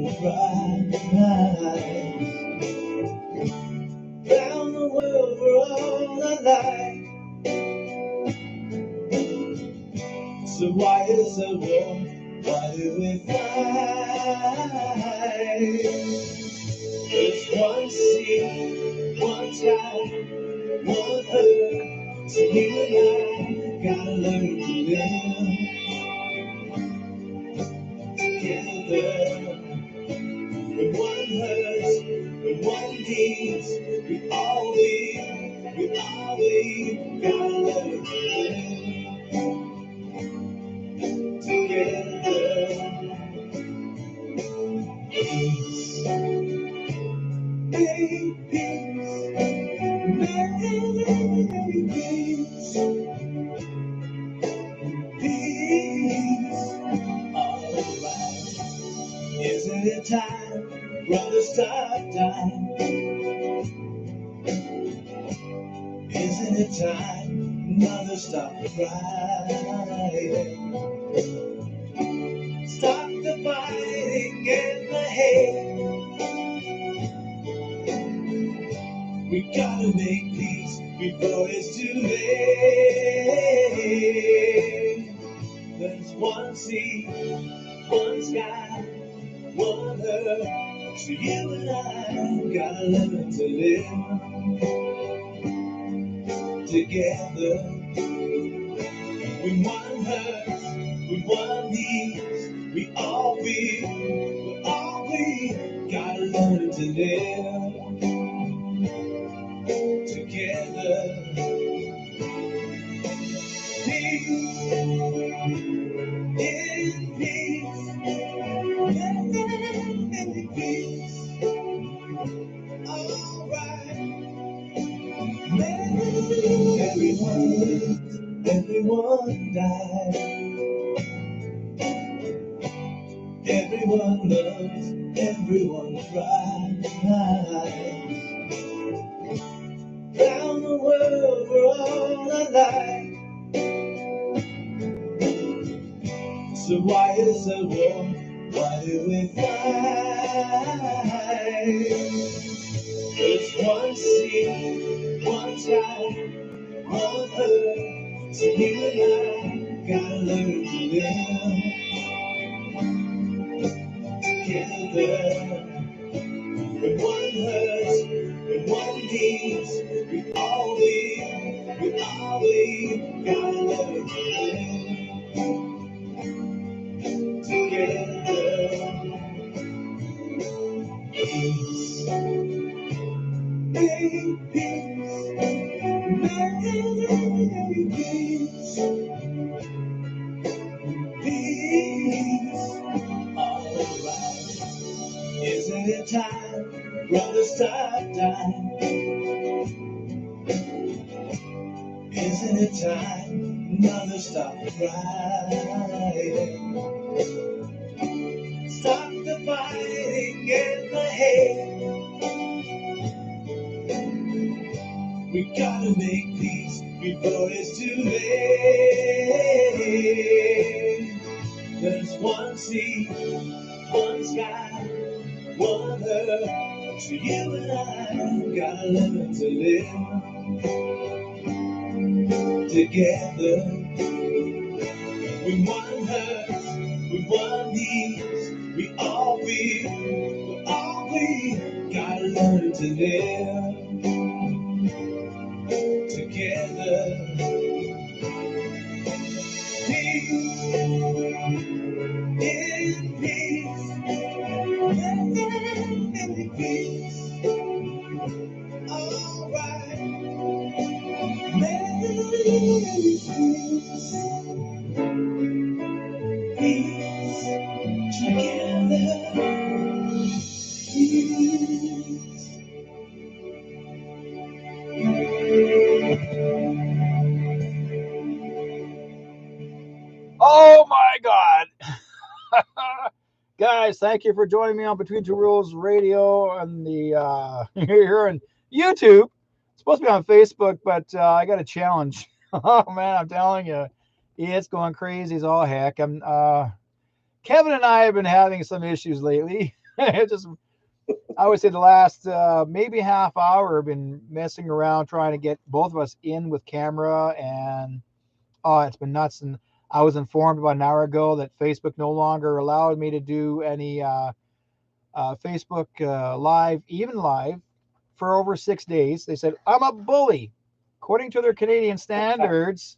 everyone cries. Round the world we're all alike. So why is the war? Why do we fight? There's one sea, one sky, one earth. So you and I gotta learn to live together. When one hurts, when one needs, we all gotta learn to live together. Peace, make peace, make peace, peace. Alright, isn't it time, brother, stop time? Isn't it time, mother, stop crying? Stop the fighting and the hate. We gotta make peace before it's too late. There's one sea, one sky, one earth. So you and I gotta learn to live together. When one hurts, when one needs, we all gotta learn to live together. Peace, in peace, in peace. Alright, everyone lives, everyone dies. Everyone loves, everyone cries. Round the world we're all alike. So why is the war? Why do we fight? There's one sea, one sky, one earth. So you and I gotta learn to live together. When one hurts, when one needs, we all gotta learn to live together. Peace, make peace, make peace, peace. Alright, isn't it time, brother, stop time? Isn't it time, mother, stop crying? Stop the fighting and the hate. We gotta make peace before it's too late. There's one sea, one sky, one earth. So you and I gotta learn to live together. When one hurts, when one needs, we all gotta learn to live together. Peace, in peace, in peace. Alright, make peace, peace together. Peace. Oh my God. Guys, thank you for joining me on Between Two Rules Radio and the here on YouTube. It's supposed to be on Facebook, but I got a challenge. Oh man, I'm telling you, it's going crazy as all heck. Kevin and I have been having some issues lately. It just, I would say the last maybe half hour, I've been messing around trying to get both of us in with camera, and oh, it's been nuts. And I was informed about an hour ago that Facebook no longer allowed me to do any Facebook live, even live, for over 6 days. They said I'm a bully, according to their Canadian standards.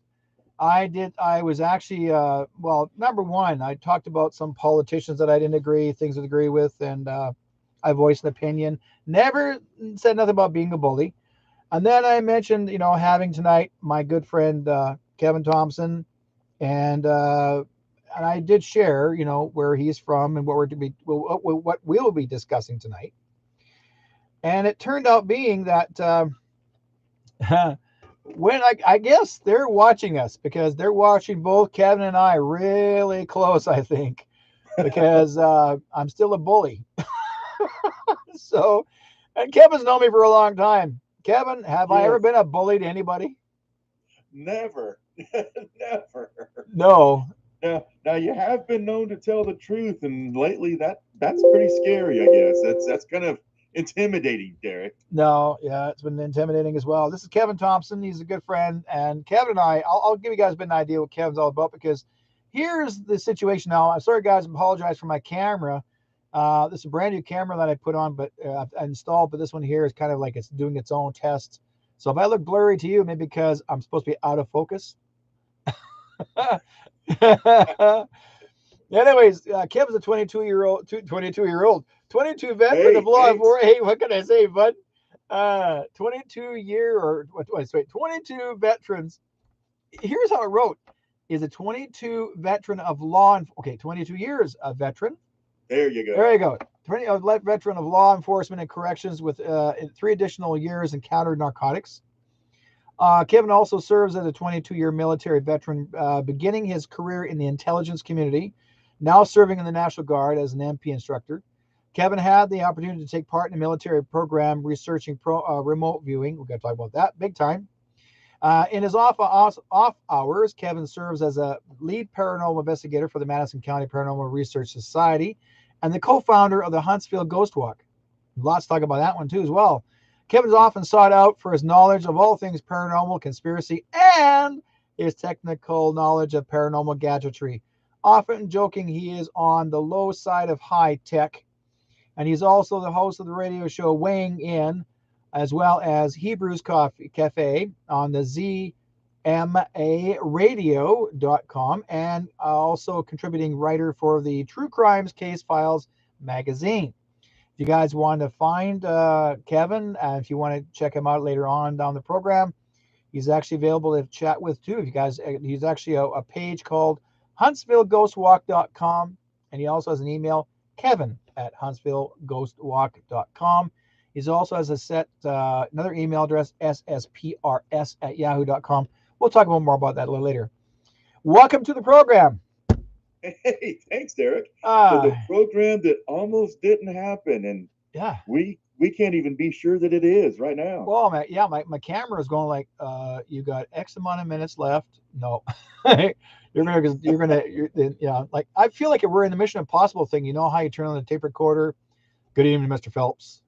I was actually, well, number one, I talked about some politicians that I didn't agree, things I agree with, and I voiced an opinion. Never said nothing about being a bully. And then I mentioned, having tonight my good friend Kevin Thompson, and I did share, where he's from and what what we'll be discussing tonight. And it turned out being that when I guess they're watching us because they're watching both Kevin and I really close, I think, because I'm still a bully. So, and Kevin's known me for a long time. Kevin, have I ever Yes. been a bully to anybody? Never. Never. No. Now you have been known to tell the truth, and lately that's pretty scary. I guess that's kind of intimidating, Derek. No, yeah, it's been intimidating as well. This is Kevin Thompson. He's a good friend. And Kevin and I'll give you guys a bit of an idea what Kevin's all about because here's the situation now. I'm sorry, guys, I apologize for my camera. This is a brand new camera that I put on, but I installed. But this one here is kind of like it's doing its own test. So if I look blurry to you, maybe because I'm supposed to be out of focus. Anyways, Kevin's a 22 veteran of Hey, law thanks. enforcement. Hey, what can I say, bud? 22 year or wait, 22 veterans. Here's how it wrote: is a 22 veteran of okay, 22 years a veteran. There you There go. you go. 20 veteran of law enforcement and corrections with 3 additional years in counter narcotics. Kevin also serves as a 22-year military veteran, beginning his career in the intelligence community, now serving in the National Guard as an MP instructor. Kevin had the opportunity to take part in a military program researching remote viewing. We're going to talk about that big time. In his off hours, Kevin serves as a lead paranormal investigator for the Madison County Paranormal Research Society and the co-founder of the Huntsville Ghost Walk. Lots to talk about that one too as well. Kevin's often sought out for his knowledge of all things paranormal, conspiracy, and his technical knowledge of paranormal gadgetry. Often joking he is on the low side of high tech, and he's also the host of the radio show Weighing In, as well as Hebrews Cafe on the ZMAradio.com, and also contributing writer for the True Crimes Case Files magazine. If you guys want to find Kevin, if you want to check him out later on down the program, he's actually available to chat with too. If you guys, he's actually a page called HuntsvilleGhostWalk.com, and he also has an email, Kevin@HuntsvilleGhostWalk.com. He also has another email address, ssprs@yahoo.com. We'll talk a little more about that a little later. Welcome to the program. Hey, thanks, Derek. The Uh, program that almost didn't happen, and yeah. we can't even be sure that it is right now. Well, my camera is going like, you got X amount of minutes left. No, like I feel like we're in the Mission Impossible thing. You know how you turn on the tape recorder? Good evening, Mr. Phelps.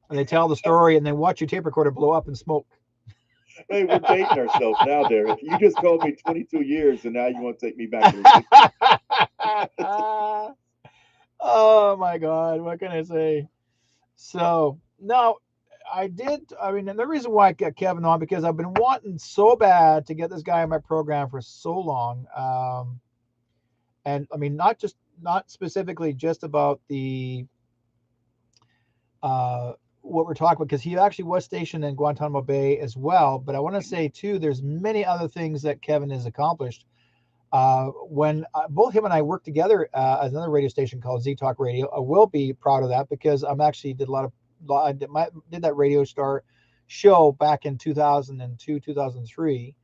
And they tell the story and then watch your tape recorder blow up in smoke. Hey, we're dating ourselves now, Derek. You just called me 22 years, and now you want to take me back to the 60s. Oh my God, what can I say? So now I did. I mean, and the reason why I got Kevin on because I've been wanting so bad to get this guy in my program for so long. And I mean, not specifically just about the what we're talking about because he actually was stationed in Guantanamo Bay as well. But I want to say too, there's many other things that Kevin has accomplished. When both him and I worked together at another radio station called Z Talk Radio, I will be proud of that because I'm actually did a lot of I did that radio star show back in 2002, 2003,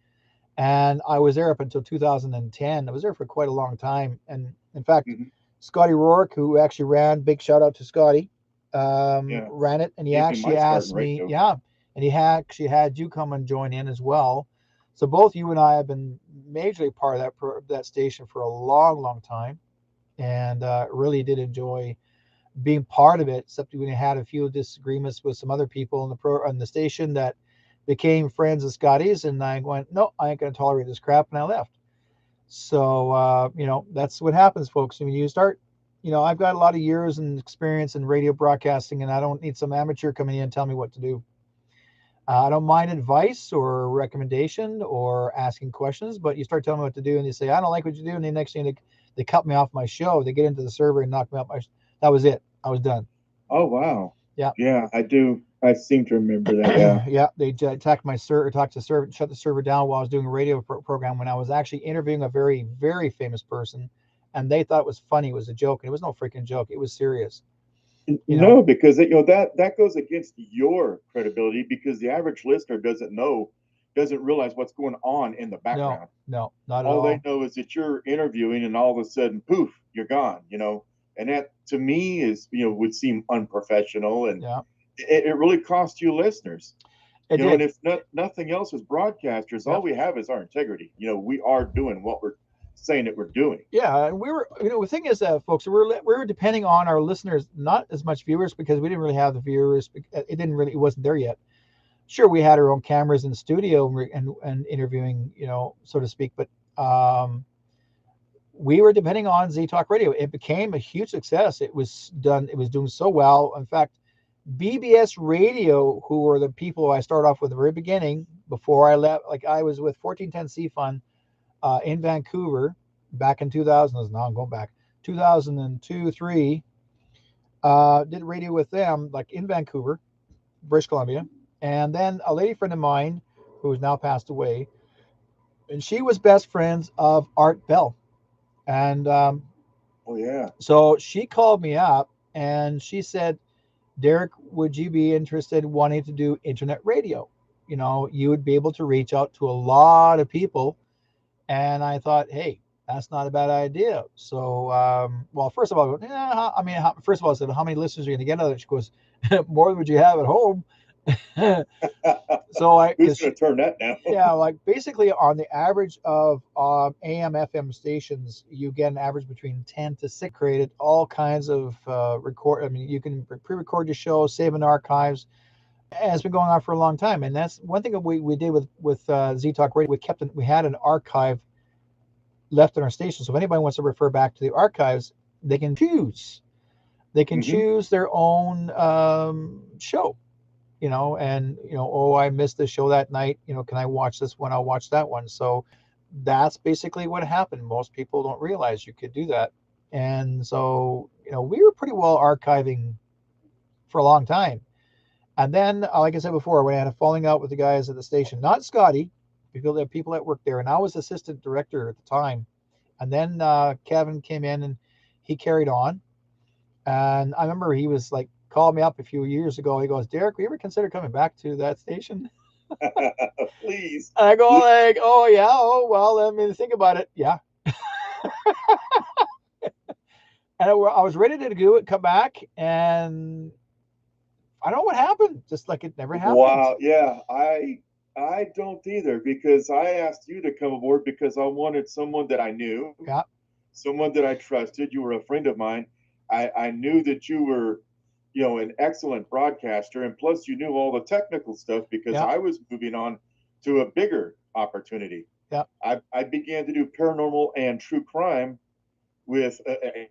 and I was there up until 2010. I was there for quite a long time, and in fact, Mhm. Scotty Rourke, who actually ran, big shout out to Scotty, Yeah, ran it, and he gave me actually my start in asked me, radio. yeah, and he actually had you come and join in as well. So both you and I have been majorly part of that station for a long, long time, and really did enjoy being part of it, except we had a few disagreements with some other people on the station that became friends of Scotty's, and I went, no, I ain't gonna tolerate this crap, and I left. So that's what happens, folks. When you start, I've got a lot of years and experience in radio broadcasting, and I don't need some amateur coming in and tell me what to do. I don't mind advice or recommendation or asking questions, but you start telling me what to do, and you say, I don't like what you do, and the next thing they cut me off my show. They get into the server and knock me off that was it. I was done. Oh, wow. Yeah. Yeah, I do. I seem to remember that. Yeah. Yeah. They attacked my server, shut the server down while I was doing a radio program when I was actually interviewing a very, very famous person, and they thought it was funny. It was a joke, and it was no freaking joke. It was serious. No, because that goes against your credibility, because the average listener doesn't realize what's going on in the background. No, not at all all. they know is that you're interviewing, and all of a sudden, poof, you're gone. And that to me is would seem unprofessional, and it really costs you listeners. It did. And if nothing else, as broadcasters, all we have is our integrity. We are doing what we're saying that we're doing. Yeah, and we were, the thing is, folks, we were depending on our listeners, not as much viewers, because we didn't really have the viewers. It wasn't there yet. Sure, we had our own cameras in the studio and interviewing, so to speak, but we were depending on Z Talk Radio. It became a huge success. It was doing so well. In fact, BBS Radio, who were the people I started off with at the very beginning, before I left, like I was with 1410 C Fun in Vancouver back in 2000. Now I'm going back 2002, 3. Did radio with them, like in Vancouver, British Columbia. And then a lady friend of mine who has now passed away, and she was best friends of Art Bell. And oh yeah. So she called me up and she said, Derek, would you be interested in wanting to do internet radio? You would be able to reach out to a lot of people. And I thought, hey, that's not a bad idea. So, well, first of all, first of all, I said, how many listeners are you going to get out of it? She goes, more than would you have at home. So who's going to turn that down? Yeah, like basically on the average of AM FM stations, you get an average between 10 to 6 created all kinds of record. I mean, you can pre-record your show, save in archives. And it's been going on for a long time, and that's one thing that we did with Z Talk Radio. We had an archive left in our station, so if anybody wants to refer back to the archives, they can choose. They can choose their own show. I missed the show that night. Can I watch this one? I'll watch that one. So that's basically what happened. Most people don't realize you could do that. And so, we were pretty well archiving for a long time. And then, like I said before, when I had a falling out with the guys at the station, not Scotty, people that worked there. And I was assistant director at the time. And then Kevin came in and he carried on. And I remember he was like, called me up a few years ago. He goes, Derek, we ever consider coming back to that station? Please. And I go like, oh yeah, oh well, let me think about it. Yeah. And I was ready to do it, come back, and I don't know what happened. Just like it never happened. Wow. Yeah, I don't either, because I asked you to come aboard because I wanted someone that I knew. Yeah. Someone that I trusted. You were a friend of mine. I knew that you were an excellent broadcaster, and plus you knew all the technical stuff, because I was moving on to a bigger opportunity. Yeah. I began to do paranormal and true crime with,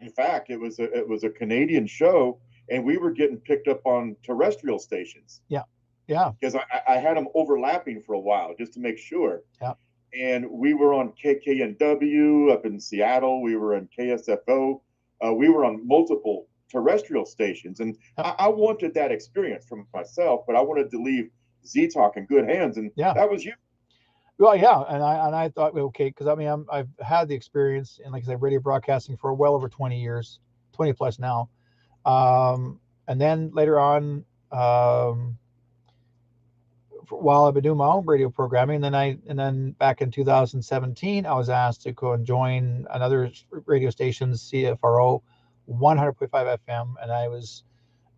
in fact, it was a Canadian show, and we were getting picked up on terrestrial stations. Yeah. Yeah. Because I had them overlapping for a while just to make sure. Yeah. And we were on KKNW up in Seattle. We were on KSFO. We were on multiple terrestrial stations, and I wanted that experience for myself, but I wanted to leave Z Talk in good hands, and that was you. Well, yeah, and I thought, okay, because I mean I've had the experience in, like I said, radio broadcasting for well over 20 years, 20 plus now, and then later on, while I've been doing my own radio programming, and then back in 2017, I was asked to go and join another radio station, CFRO 100.5 FM, and I was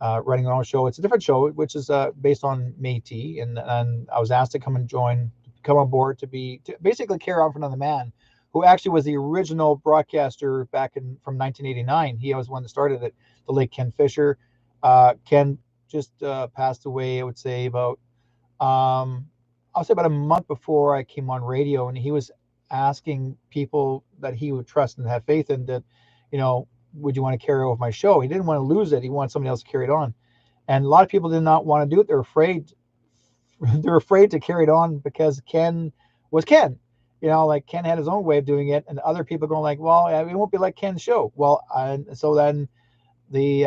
running my own show. It's a different show, which is based on Métis, and I was asked to come on board to basically carry on for another man who actually was the original broadcaster from 1989. He was the one that started it. the late Ken Fisher. Ken just passed away, I would say I'll say about a month before I came on radio, and he was asking people that he would trust and have faith in that, you know, would you want to carry over my show? He didn't want to lose it. He wanted somebody else to carry it on. And a lot of people did not want to do it. They're afraid. They're afraid to carry it on because Ken was Ken. You know, like Ken had his own way of doing it, and other people going like, well, it won't be like Ken's show. Well, so then the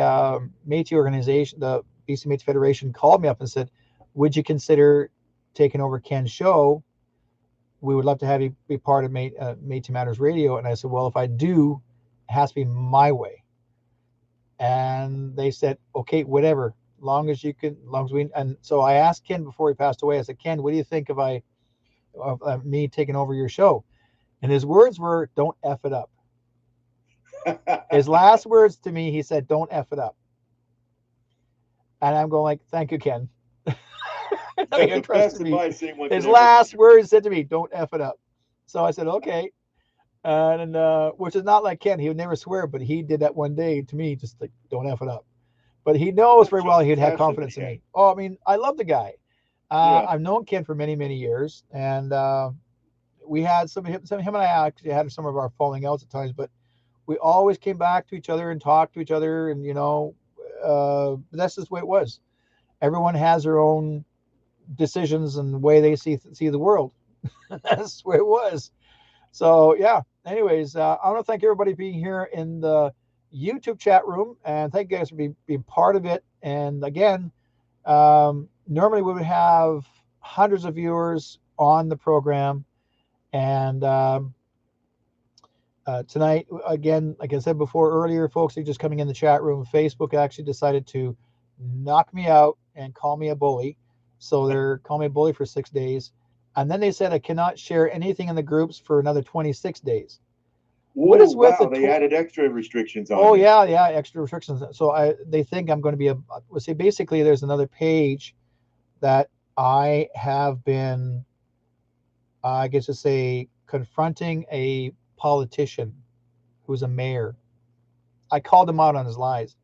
Métis organization, the BC Métis Federation, called me up and said, would you consider taking over Ken's show? We would love to have you be part of Métis Matters Radio. And I said, well, if I do, it has to be my way. And they said, okay, whatever, long as you can, long as we. And so I asked Ken before he passed away. I said, Ken, what do you think of me taking over your show? And his words were, don't F it up. His last words to me, he said, don't F it up. And I'm going like, thank you, Ken. That's the best advice anyone can His ever last give. words said to me, don't F it up. So I said, okay. And which is not like Ken. He would never swear, but he did that one day to me, just like, don't F it up. But he knows That very well shows he'd have passion confidence he in had. me. Oh, I mean, I love the guy. Yeah. I've known Ken for many, many years. And we had him and I actually had some of our falling outs at times, but we always came back to each other and talked to each other. And, you know, that's just the way it was. Everyone has their own decisions and the way they see the world. That's the way it was. So yeah. Anyways, I want to thank everybody being here in the YouTube chat room, and thank you guys for being part of it. And again, normally we would have hundreds of viewers on the program, and tonight, again, like I said before earlier, folks are just coming in the chat room. Facebook actually decided to knock me out and call me a bully. So they're calling me a bully for 6 days. And then they said I cannot share anything in the groups for another 26 days. What Whoa, is with wow, the they added extra restrictions on Oh you. yeah, extra restrictions. So they think I'm going to be well, see, basically there's another page that I have been, I guess to say, confronting a politician who's a mayor. I called him out on his lies.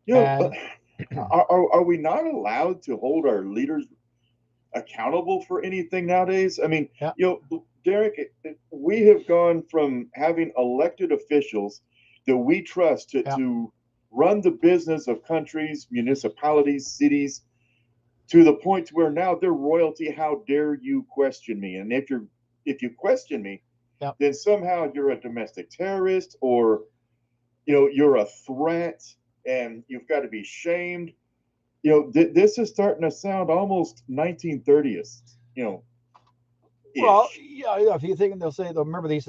You know, And are we not allowed to hold our leaders accountable for anything nowadays? I mean, yeah, you know, Derek, we have gone from having elected officials that we trust yeah, to run the business of countries, municipalities, cities, to the point where now they're royalty. How dare you question me? And if you question me, yeah. then somehow you're a domestic terrorist, or you're a threat, and you've got to be shamed. This is starting to sound almost 1930s, Well, ish. yeah. If you think they'll remember they used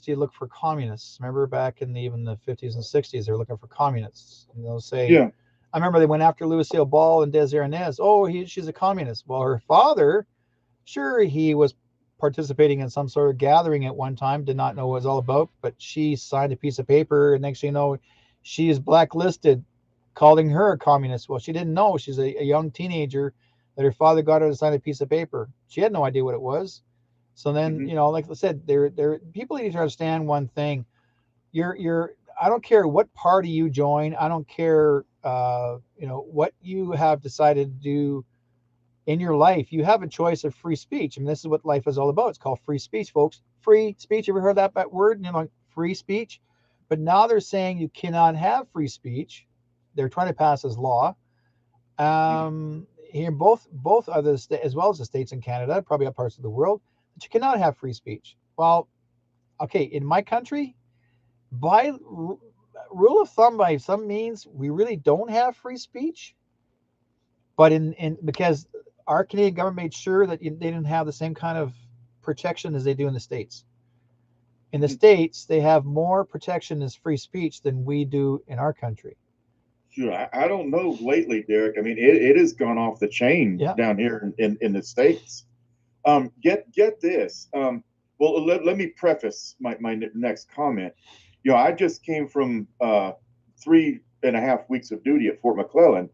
to look for communists. Remember back in even the 50s and 60s, they were looking for communists. And they'll say, Yeah. I remember they went after Lucille Ball and Desiree Inez. Oh, she's a communist. Well, her father, sure, he was participating in some sort of gathering at one time, did not know what it was all about, but she signed a piece of paper, and next thing you know, she is blacklisted, calling her a communist. Well, she didn't know. She's a young teenager that her father got her to sign a piece of paper. She had no idea what it was. So then, Hmm. like I said, there people need to understand one thing. You're I don't care what party you join. I don't care what you have decided to do in your life. You have a choice of free speech. I mean, this is what life is all about. It's called free speech, folks. Free speech. You ever heard that word? Like free speech. But now they're saying you cannot have free speech. They're trying to pass as law. Here, both other states, as well as the states in Canada, probably other parts of the world, that you cannot have free speech. Well, okay, in my country, by rule of thumb, by some means, we really don't have free speech. But in because our Canadian government made sure that they didn't have the same kind of protection as they do in the States. In the States, they have more protection as free speech than we do in our country. Sure, I don't know lately, Derek. I mean, it has gone off the chain Yeah, down here in the States. Get this. Well, let me preface my next comment. I just came from 3.5 weeks of duty at Fort McClellan,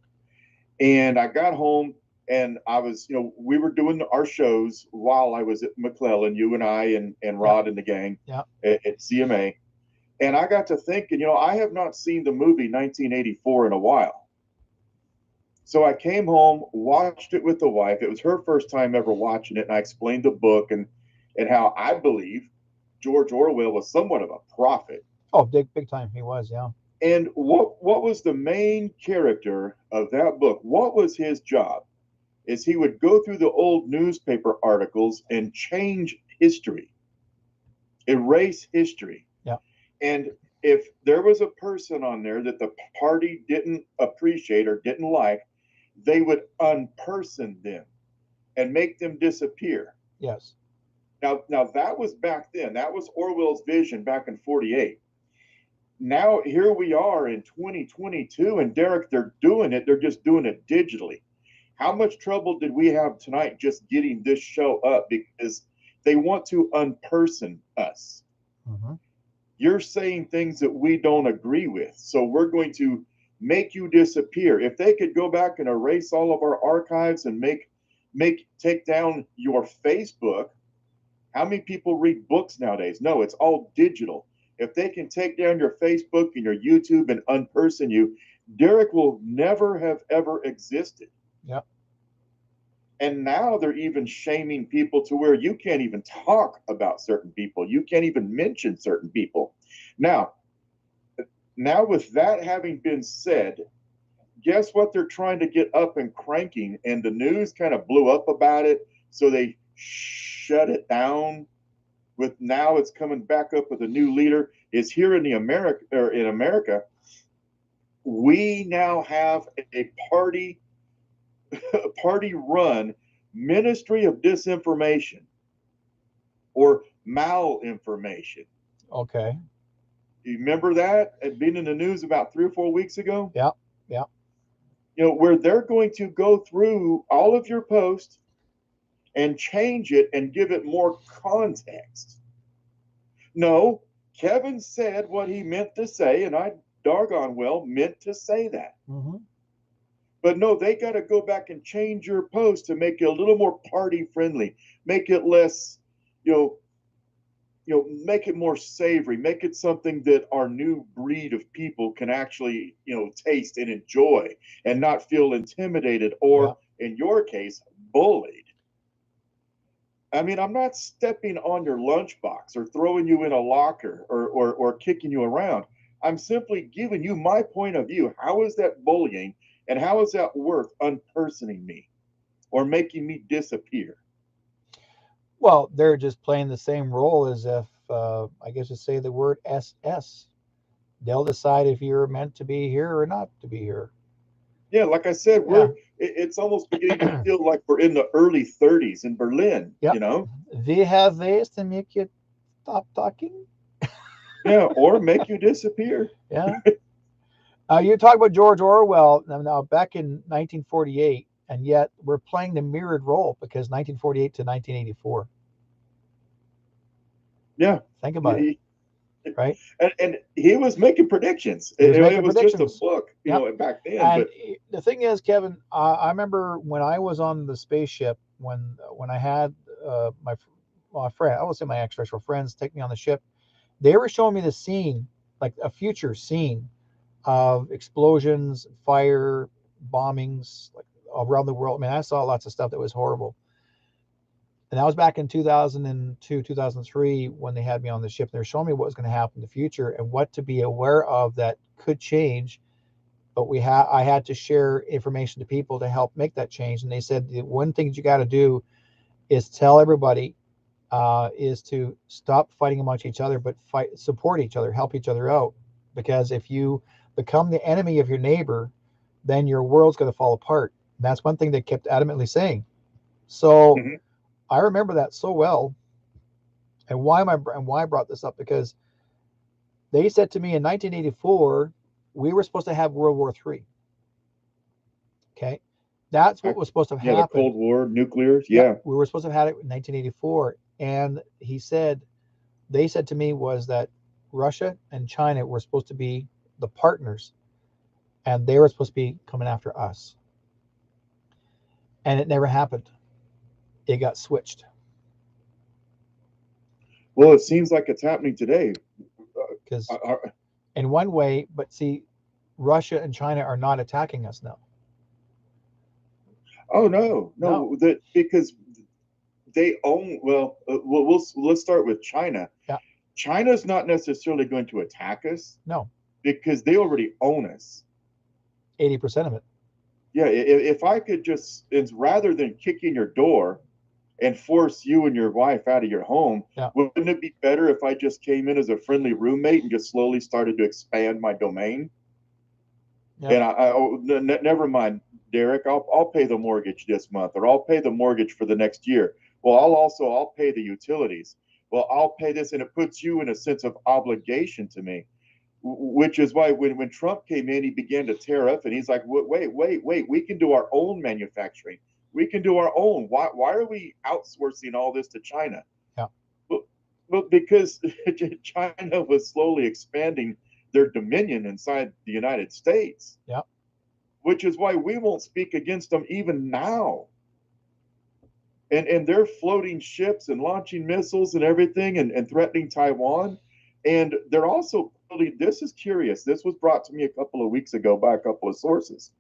and I got home, and I was, we were doing our shows while I was at McClellan, you and I and yeah, Rod and the gang yeah, at CMA. And I got to thinking, I have not seen the movie 1984 in a while. So I came home, watched it with the wife. It was her first time ever watching it, and I explained the book and how I believe George Orwell was somewhat of a prophet. Oh, big time. He was, yeah. And what was the main character of that book? What was his job? Is he would go through the old newspaper articles and change history, erase history. Yeah. And if there was a person on there that the party didn't appreciate or didn't like, they would unperson them and make them disappear. Yes. Now that was back then. That was Orwell's vision back in 48. Now here we are in 2022, and Derek, they're doing it. They're just doing it digitally. How much trouble did we have tonight just getting this show up because they want to unperson us? Mm-hmm. You're saying things that we don't agree with, so we're going to make you disappear. If they could go back and erase all of our archives and take down your Facebook, how many people read books nowadays? No, it's all digital. If they can take down your Facebook and your YouTube and unperson you, Derek will never have ever existed. Yep. And now they're even shaming people to where you can't even talk about certain people. You can't even mention certain people. Now with that having been said, guess what they're trying to get up and cranking? And the news kind of blew up about it, so they shut it down. With now it's coming back up with a new leader. Is here in America, we now have a party run Ministry of Disinformation or malinformation. Okay. You remember that? It being in the news about 3 or 4 weeks ago? Yeah. Yeah. Where they're going to go through all of your posts and change it and give it more context. No, Kevin said what he meant to say, and I doggone well meant to say that. Mm-hmm. But no, they got to go back and change your post to make it a little more party friendly, make it less, make it more savory, make it something that our new breed of people can actually, taste and enjoy and not feel intimidated or, in your case, bullied. I mean, I'm not stepping on your lunchbox or throwing you in a locker or kicking you around. I'm simply giving you my point of view. How is that bullying, and how is that worth unpersoning me or making me disappear? Well, they're just playing the same role as if, I guess you say the word SS. They'll decide if you're meant to be here or not to be here. Yeah, like I said, Yeah. it's almost beginning to feel like we're in the early 30s in Berlin, Yep. They have ways to make you stop talking. Yeah, or make you disappear. Yeah. You talk about George Orwell now back in 1948, and yet we're playing the mirrored role because 1948 to 1984. Yeah. Think about it, right? And he was making predictions. He was making It was just a predictions. book, Yep. back then. And But the thing is, Kevin, I remember when I was on the spaceship, when I had my friend, I would say my extraterrestrial friends take me on the ship, they were showing me the scene, like a future scene of explosions, fire, bombings, like around the world. I mean, I saw lots of stuff that was horrible. And that was back in 2002, 2003 when they had me on the ship. They were showing me what was going to happen in the future and what to be aware of that could change. But I had to share information to people to help make that change. And they said the one thing you got to do is tell everybody is to stop fighting amongst each other, but support each other, help each other out. Because if you become the enemy of your neighbor, then your world's going to fall apart. And that's one thing they kept adamantly saying. So I remember that so well. And why I brought this up? Because they said to me in 1984, we were supposed to have World War III. Okay. That's what was supposed to have happened. The Cold War, nuclear. Yeah. We were supposed to have had it in 1984. And they said to me was that Russia and China were supposed to be the partners and they were supposed to be coming after us. And it never happened. It got switched. Well, it seems like it's happening today. because in one way, but see, Russia and China are not attacking us now. Oh no, No. no, that because they own. Well, let's start with China. Yeah. China's not necessarily going to attack us No. because they already own us. 80% of it. Yeah, if I could just, it's rather than kick in your door and force you and your wife out of your home, Yeah. wouldn't it be better if I just came in as a friendly roommate and just slowly started to expand my domain? Yeah. And never mind, Derek, I'll pay the mortgage this month, or I'll pay the mortgage for the next year. Well, I'll pay the utilities. Well, I'll pay this, and it puts you in a sense of obligation to me, which is why when Trump came in, he began to tear up, and he's like, wait, we can do our own manufacturing. We can do our own. Why are we outsourcing all this to China? Yeah. Well, because China was slowly expanding their dominion inside the United States. Yeah. Which is why we won't speak against them even now. And they're floating ships and launching missiles and everything and threatening Taiwan. And they're also building, this is curious. This was brought to me a couple of weeks ago by a couple of sources.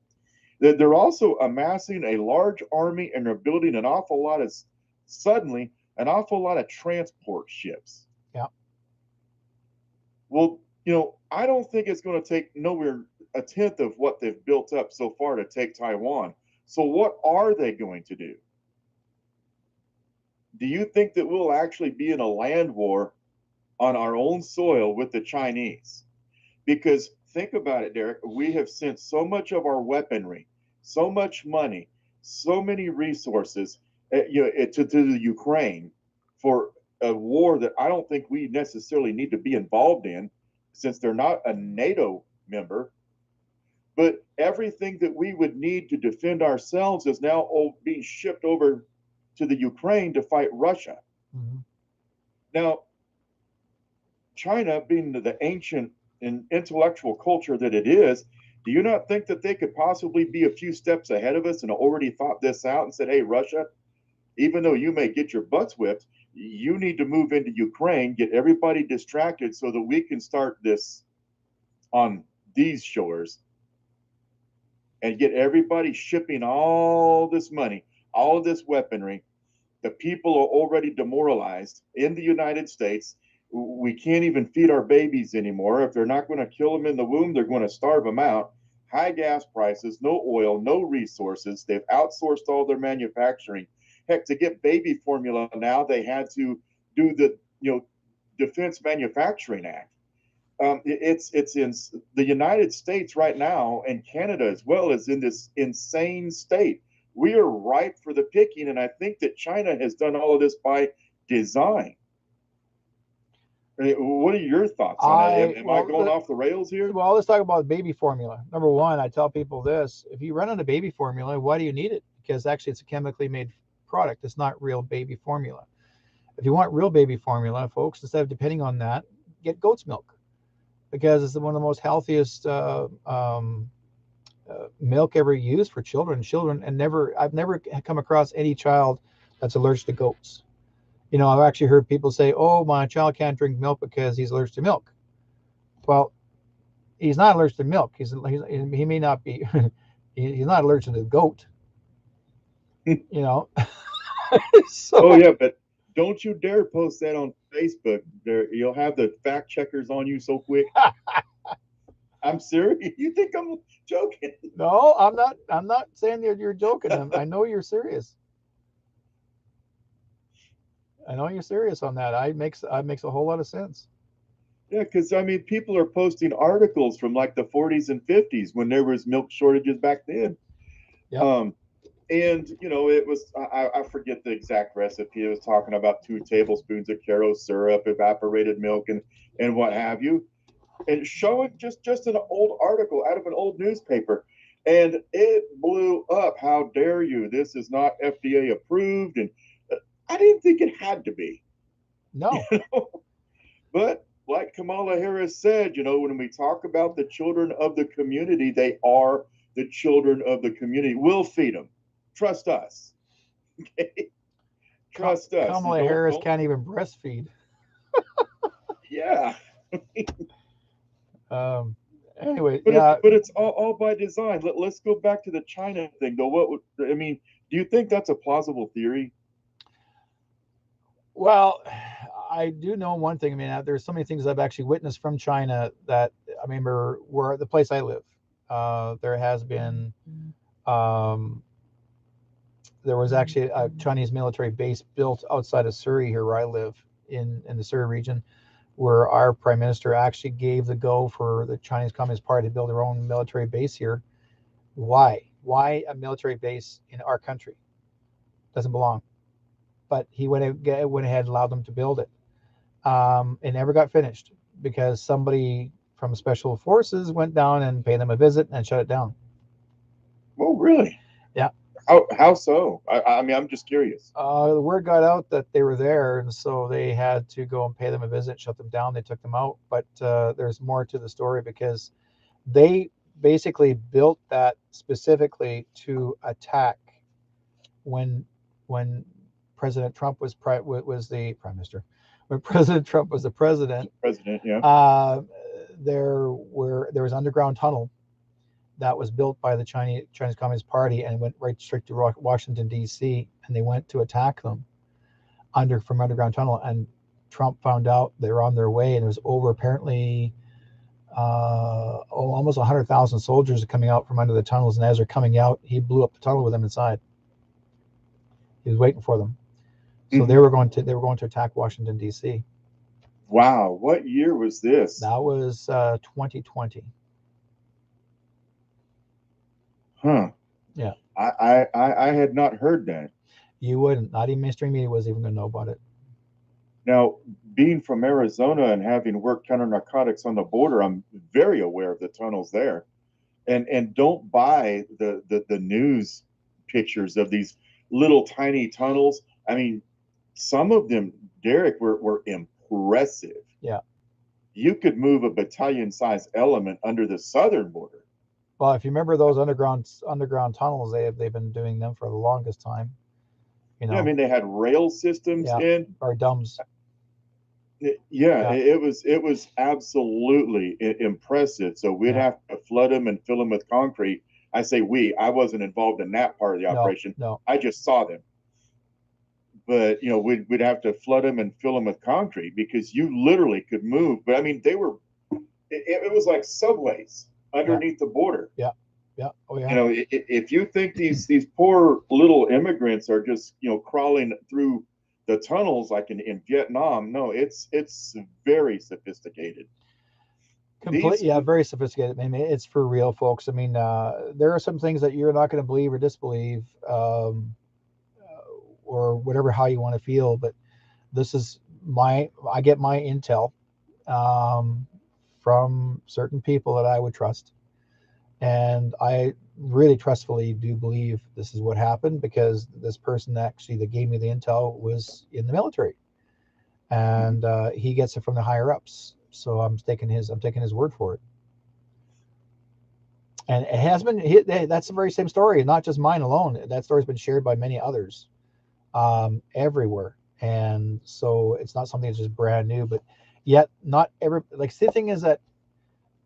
That they're also amassing a large army and they're building an awful lot of transport ships. Yeah. Well, I don't think it's going to take nowhere a tenth of what they've built up so far to take Taiwan. So what are they going to do? Do you think that we'll actually be in a land war on our own soil with the Chinese? Because think about it, Derek, we have sent so much of our weaponry, so much money, so many resources to the Ukraine for a war that I don't think we necessarily need to be involved in since they're not a NATO member. But everything that we would need to defend ourselves is now being shipped over to the Ukraine to fight Russia. Mm-hmm. Now, China, being the ancient and intellectual culture that it is, do you not think that they could possibly be a few steps ahead of us and already thought this out and said, hey, Russia, even though you may get your butts whipped, you need to move into Ukraine, get everybody distracted so that we can start this on these shores and get everybody shipping all this money, all this weaponry. The people are already demoralized in the United States. We can't even feed our babies anymore. If they're not going to kill them in the womb, they're going to starve them out. High gas prices, no oil, no resources. They've outsourced all their manufacturing. Heck, to get baby formula now, they had to do the Defense Manufacturing Act. It's in the United States right now, and Canada as well is in this insane state. We are ripe for the picking, and I think that China has done all of this by design. What are your thoughts on it? Am I going off the rails here? Well, let's talk about baby formula. Number one, I tell people this: if you run out of baby formula, why do you need it? Because actually, it's a chemically made product. It's not real baby formula. If you want real baby formula, folks, instead of depending on that, get goat's milk, because it's one of the most healthiest milk ever used for children. And I've never come across any child that's allergic to goats. I've actually heard people say, "Oh, my child can't drink milk because he's allergic to milk." Well, he's not allergic to milk. He may not be. He's not allergic to the goat. So, oh yeah, but don't you dare post that on Facebook. You'll have the fact checkers on you so quick. I'm serious. You think I'm joking? No, I'm not. I'm not saying you're joking. I know you're serious. I know you're serious on that. It makes a whole lot of sense. Yeah, because I mean, people are posting articles from like the 40s and 50s when there was milk shortages back then. Yep. And it was I forget the exact recipe. It was talking about 2 tablespoons of Caro syrup, evaporated milk, and what have you, and showing just an old article out of an old newspaper, and it blew up. How dare you? This is not FDA approved, and I didn't think it had to be. No. But like Kamala Harris said, when we talk about the children of the community, they are the children of the community. We'll feed them. Trust us. Okay? Trust us. Kamala Harris can't even breastfeed. Yeah. Um, anyway, But yeah. it's all by design. Let's go back to the China thing though. I mean, do you think that's a plausible theory? Well, I do know one thing. I mean, there's so many things I've actually witnessed from China that I remember where the place I live. There has been um, there was actually a Chinese military base built outside of Surrey here where I live in the Surrey region, where our prime minister actually gave the go for the Chinese Communist Party to build their own military base here. Why? Why a military base in our country? Doesn't belong. But he went ahead and allowed them to build it. It never got finished because somebody from special forces went down and paid them a visit and shut it down. Oh, really? Yeah. How so? I mean, I'm just curious. The word got out that they were there, and so they had to go and pay them a visit, shut them down. They took them out, but there's more to the story because they basically built that specifically to attack when when President Trump was the prime minister. When President Trump was the president, President, yeah. uh, there was an underground tunnel that was built by the Chinese Communist Party and went right straight to Washington D.C. and they went to attack them from underground tunnel. And Trump found out they were on their way, and it was over apparently almost 100,000 soldiers are coming out from under the tunnels. And as they're coming out, he blew up the tunnel with them inside. He was waiting for them. So they were going to attack Washington D.C. Wow, what year was this? That was 2020. Huh. Yeah. I had not heard that. You wouldn't. Not even mainstream media was even going to know about it. Now, being from Arizona and having worked counter narcotics on the border, I'm very aware of the tunnels there. And don't buy the news pictures of these little tiny tunnels. I mean, some of them, Derek, were impressive. Yeah. You could move a battalion-sized element under the southern border. Well, if you remember those underground tunnels, they've been doing them for the longest time. You know. Yeah, I mean they had rail systems in. Or dumbs. Yeah, it was absolutely impressive. So we'd have to flood them and fill them with concrete. I say we. I wasn't involved in that part of the operation. No. I just saw them. But we'd have to flood them and fill them with concrete because you literally could move. But I mean, they were. It was like subways underneath the border. Yeah. Yeah. Oh yeah. If you think these poor little immigrants are just crawling through the tunnels like in Vietnam, no, it's very sophisticated. Very sophisticated. I mean, it's for real, folks. I mean, there are some things that you're not going to believe or disbelieve, or whatever how you want to feel. But this is I get my intel from certain people that I would trust. And I really trustfully do believe this is what happened because this person actually that gave me the intel was in the military, and he gets it from the higher ups. So I'm taking his word for it. And it has been that's the very same story, not just mine alone. That story's been shared by many others everywhere, and so it's not something that's just brand new. But yet, not every the thing is that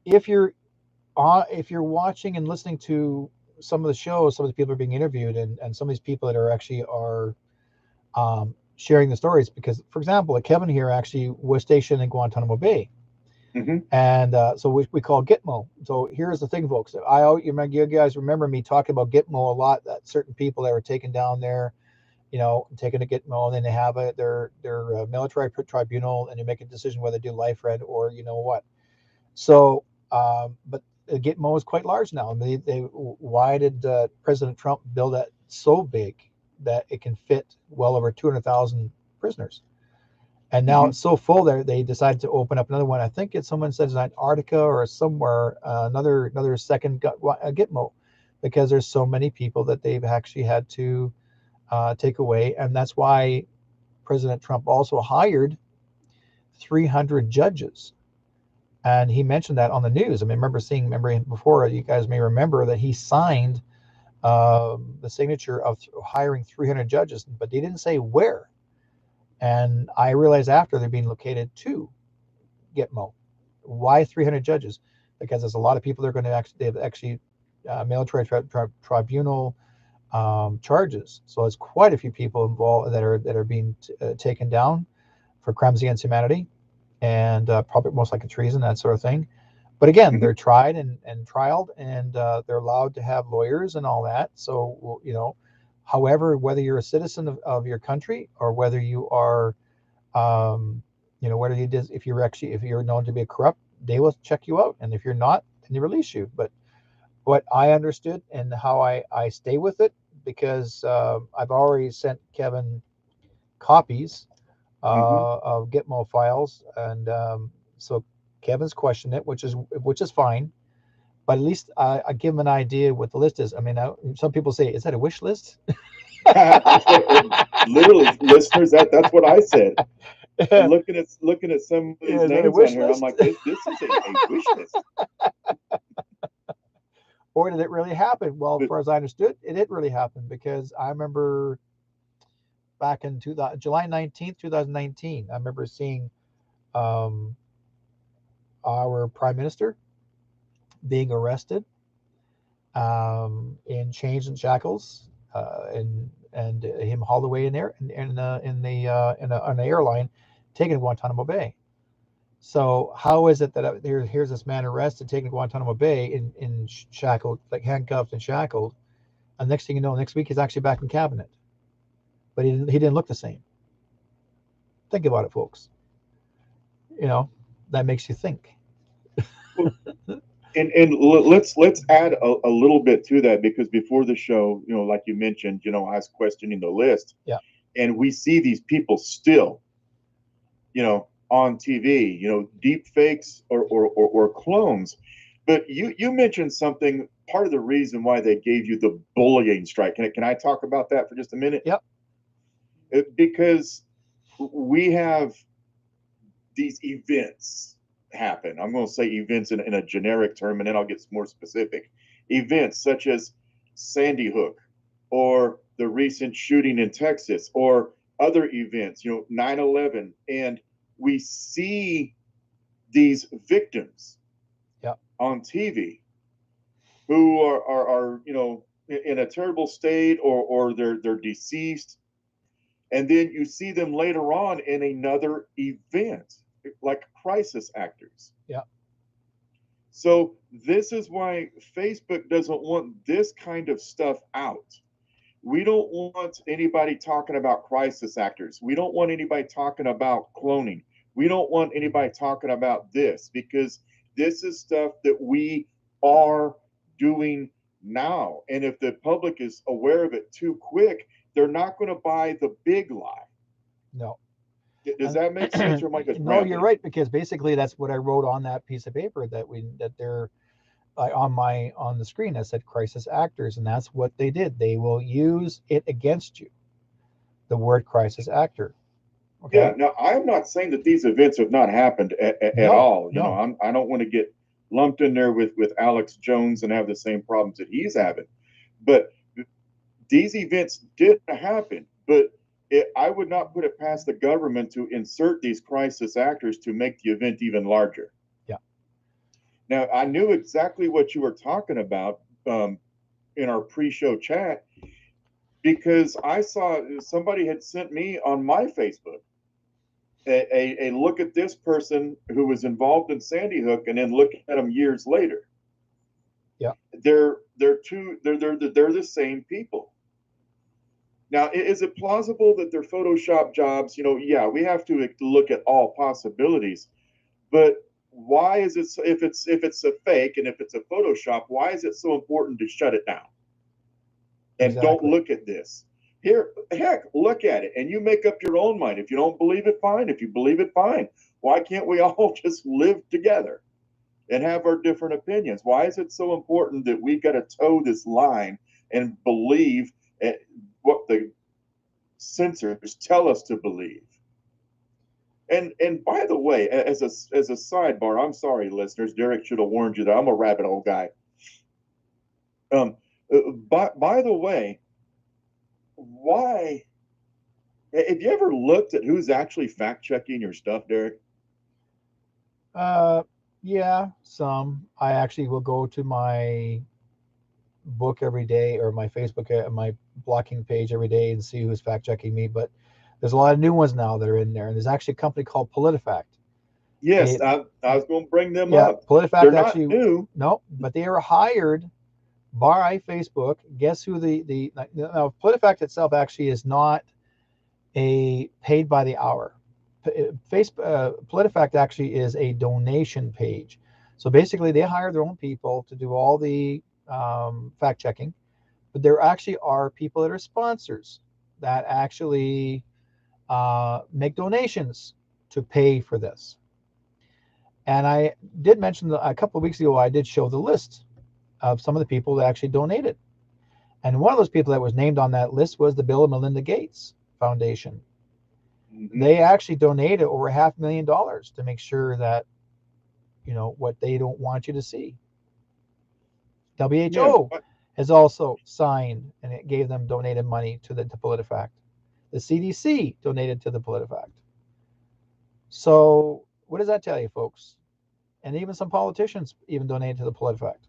if you're watching and listening to some of the shows, some of the people are being interviewed, and some of these people that are actually sharing the stories, because, for example, Kevin here actually was stationed in Guantanamo Bay, and so we call Gitmo. So here's the thing, folks. You guys remember me talking about Gitmo a lot. That certain people that were taken down there, taken to Gitmo, and then they have their military tribunal, and you make a decision whether to do life red or what. So, but Gitmo is quite large now. Why did President Trump build that so big that it can fit well over 200,000 prisoners? And now it's so full there, they decided to open up another one. I think someone said it's Antarctica or somewhere, another second Gitmo, because there's so many people that they've actually had to take away. And that's why President Trump also hired 300 judges. And he mentioned that on the news. I mean, remember him before. You guys may remember that he signed the signature of hiring 300 judges, but he didn't say where. And I realized after they're being located to Gitmo. Why 300 judges? because there's a lot of people that are going to actually military tribunal charges. So it's quite a few people involved that are being taken down for crimes against humanity, and probably most likely treason, that sort of thing. But again, Mhm. they're tried and trialed, and they're allowed to have lawyers and all that. So however, whether you're a citizen of your country, or whether you are, whether you did, if you're known to be corrupt, they will check you out, and if you're not, then they release you. But what I understood and how I stay with it, because I've already sent Kevin copies Mhm. of Gitmo files, and so Kevin's questioned it, which is fine. But at least I give him an idea what the list is. I mean, some people say, "Is that a wish list?" Literally, listeners, that's what I said. Yeah, Looking at some of these is that a names on wish here, I'm list? like, this is a wish list. Or did it really happen? Well, as But far as I understood, it did really happen, because I remember back in July 19th, 2019, I remember seeing um, our prime minister being arrested in chains and shackles, and him hauled away in there in an airline taken to Guantanamo Bay. So how is it that here's this man arrested, taken to Guantanamo Bay in shackled, like handcuffed and shackled, and next thing you know, next week he's actually back in cabinet, but he didn't look the same. Think about it, folks. You know, that makes you think. let's add a little bit to that, because before the show, like you mentioned, I was questioning the list, Yeah. and we see these people still, on TV, deep fakes or clones. But you mentioned something. Part of the reason why they gave you the bullying strike. Can I talk about that for just a minute? Yep. Because we have these events happen. I'm going to say events in a generic term, and then I'll get more specific. Events such as Sandy Hook, or the recent shooting in Texas, or other events, 9/11, and we see these victims Yep. on TV who are in a terrible state, or they're deceased, and then you see them later on in another event, like crisis actors. Yep. So this is why Facebook doesn't want this kind of stuff out. We don't want anybody talking about crisis actors. We don't want anybody talking about cloning. We don't want anybody talking about this, because this is stuff that we are doing now. And if the public is aware of it too quick, they're not going to buy the big lie. No. Does that make sense, or am I just No, you're rambling? right, because basically that's what I wrote on that piece of paper that they're on the screen that said crisis actors, and that's what they did. They will use it against you, the word crisis actor. Yeah. Okay. Now, I'm not saying that these events have not happened at No, all. no. I don't want to get lumped in there with Alex Jones and have the same problems that he's having. But these events did happen. But I would not put it past the government to insert these crisis actors to make the event even larger. Yeah. Now, I knew exactly what you were talking about in our pre-show chat, because I saw somebody had sent me on my Facebook a look at this person who was involved in Sandy Hook, and then look at them years later. Yeah. They're the same people. Now, is it plausible that they're Photoshop jobs? Yeah, we have to look at all possibilities. But why is it, if it's a fake and if it's a Photoshop, why is it so important to shut it down and don't Exactly. look at this? Here, heck, look at it and you make up your own mind. If you don't believe it, fine. If you believe it, fine. Why can't we all just live together and have our different opinions? Why is it so important that we got to toe this line and believe what the censors tell us to believe? And by the way, as a sidebar, I'm sorry, listeners. Derek should have warned you that I'm a rabbit hole guy. By the way, why? Have you ever looked at who's actually fact checking your stuff, Derek? Yeah, some. I actually will go to my book every day or my Facebook, my blocking page every day and see who's fact checking me. But there's a lot of new ones now that are in there. And there's actually a company called PolitiFact. Yes, They, I was going to bring them yeah, up. They're PolitiFact not actually, new. no, but they are hired by Facebook. Guess who now PolitiFact itself actually is not a paid by the hour. PolitiFact actually is a donation page. So basically, they hire their own people to do all the fact checking, but there actually are people that are sponsors that actually make donations to pay for this. And I did mention a couple of weeks ago, I did show the list of some of the people that actually donated. And one of those people that was named on that list was the Bill and Melinda Gates Foundation. Mm-hmm. They actually donated over $500,000 to make sure that, what they don't want you to see. Yeah, WHO has also signed and it gave them donated money to PolitiFact. The CDC donated to the PolitiFact. So what does that tell you, folks? And even some politicians even donated to the PolitiFact.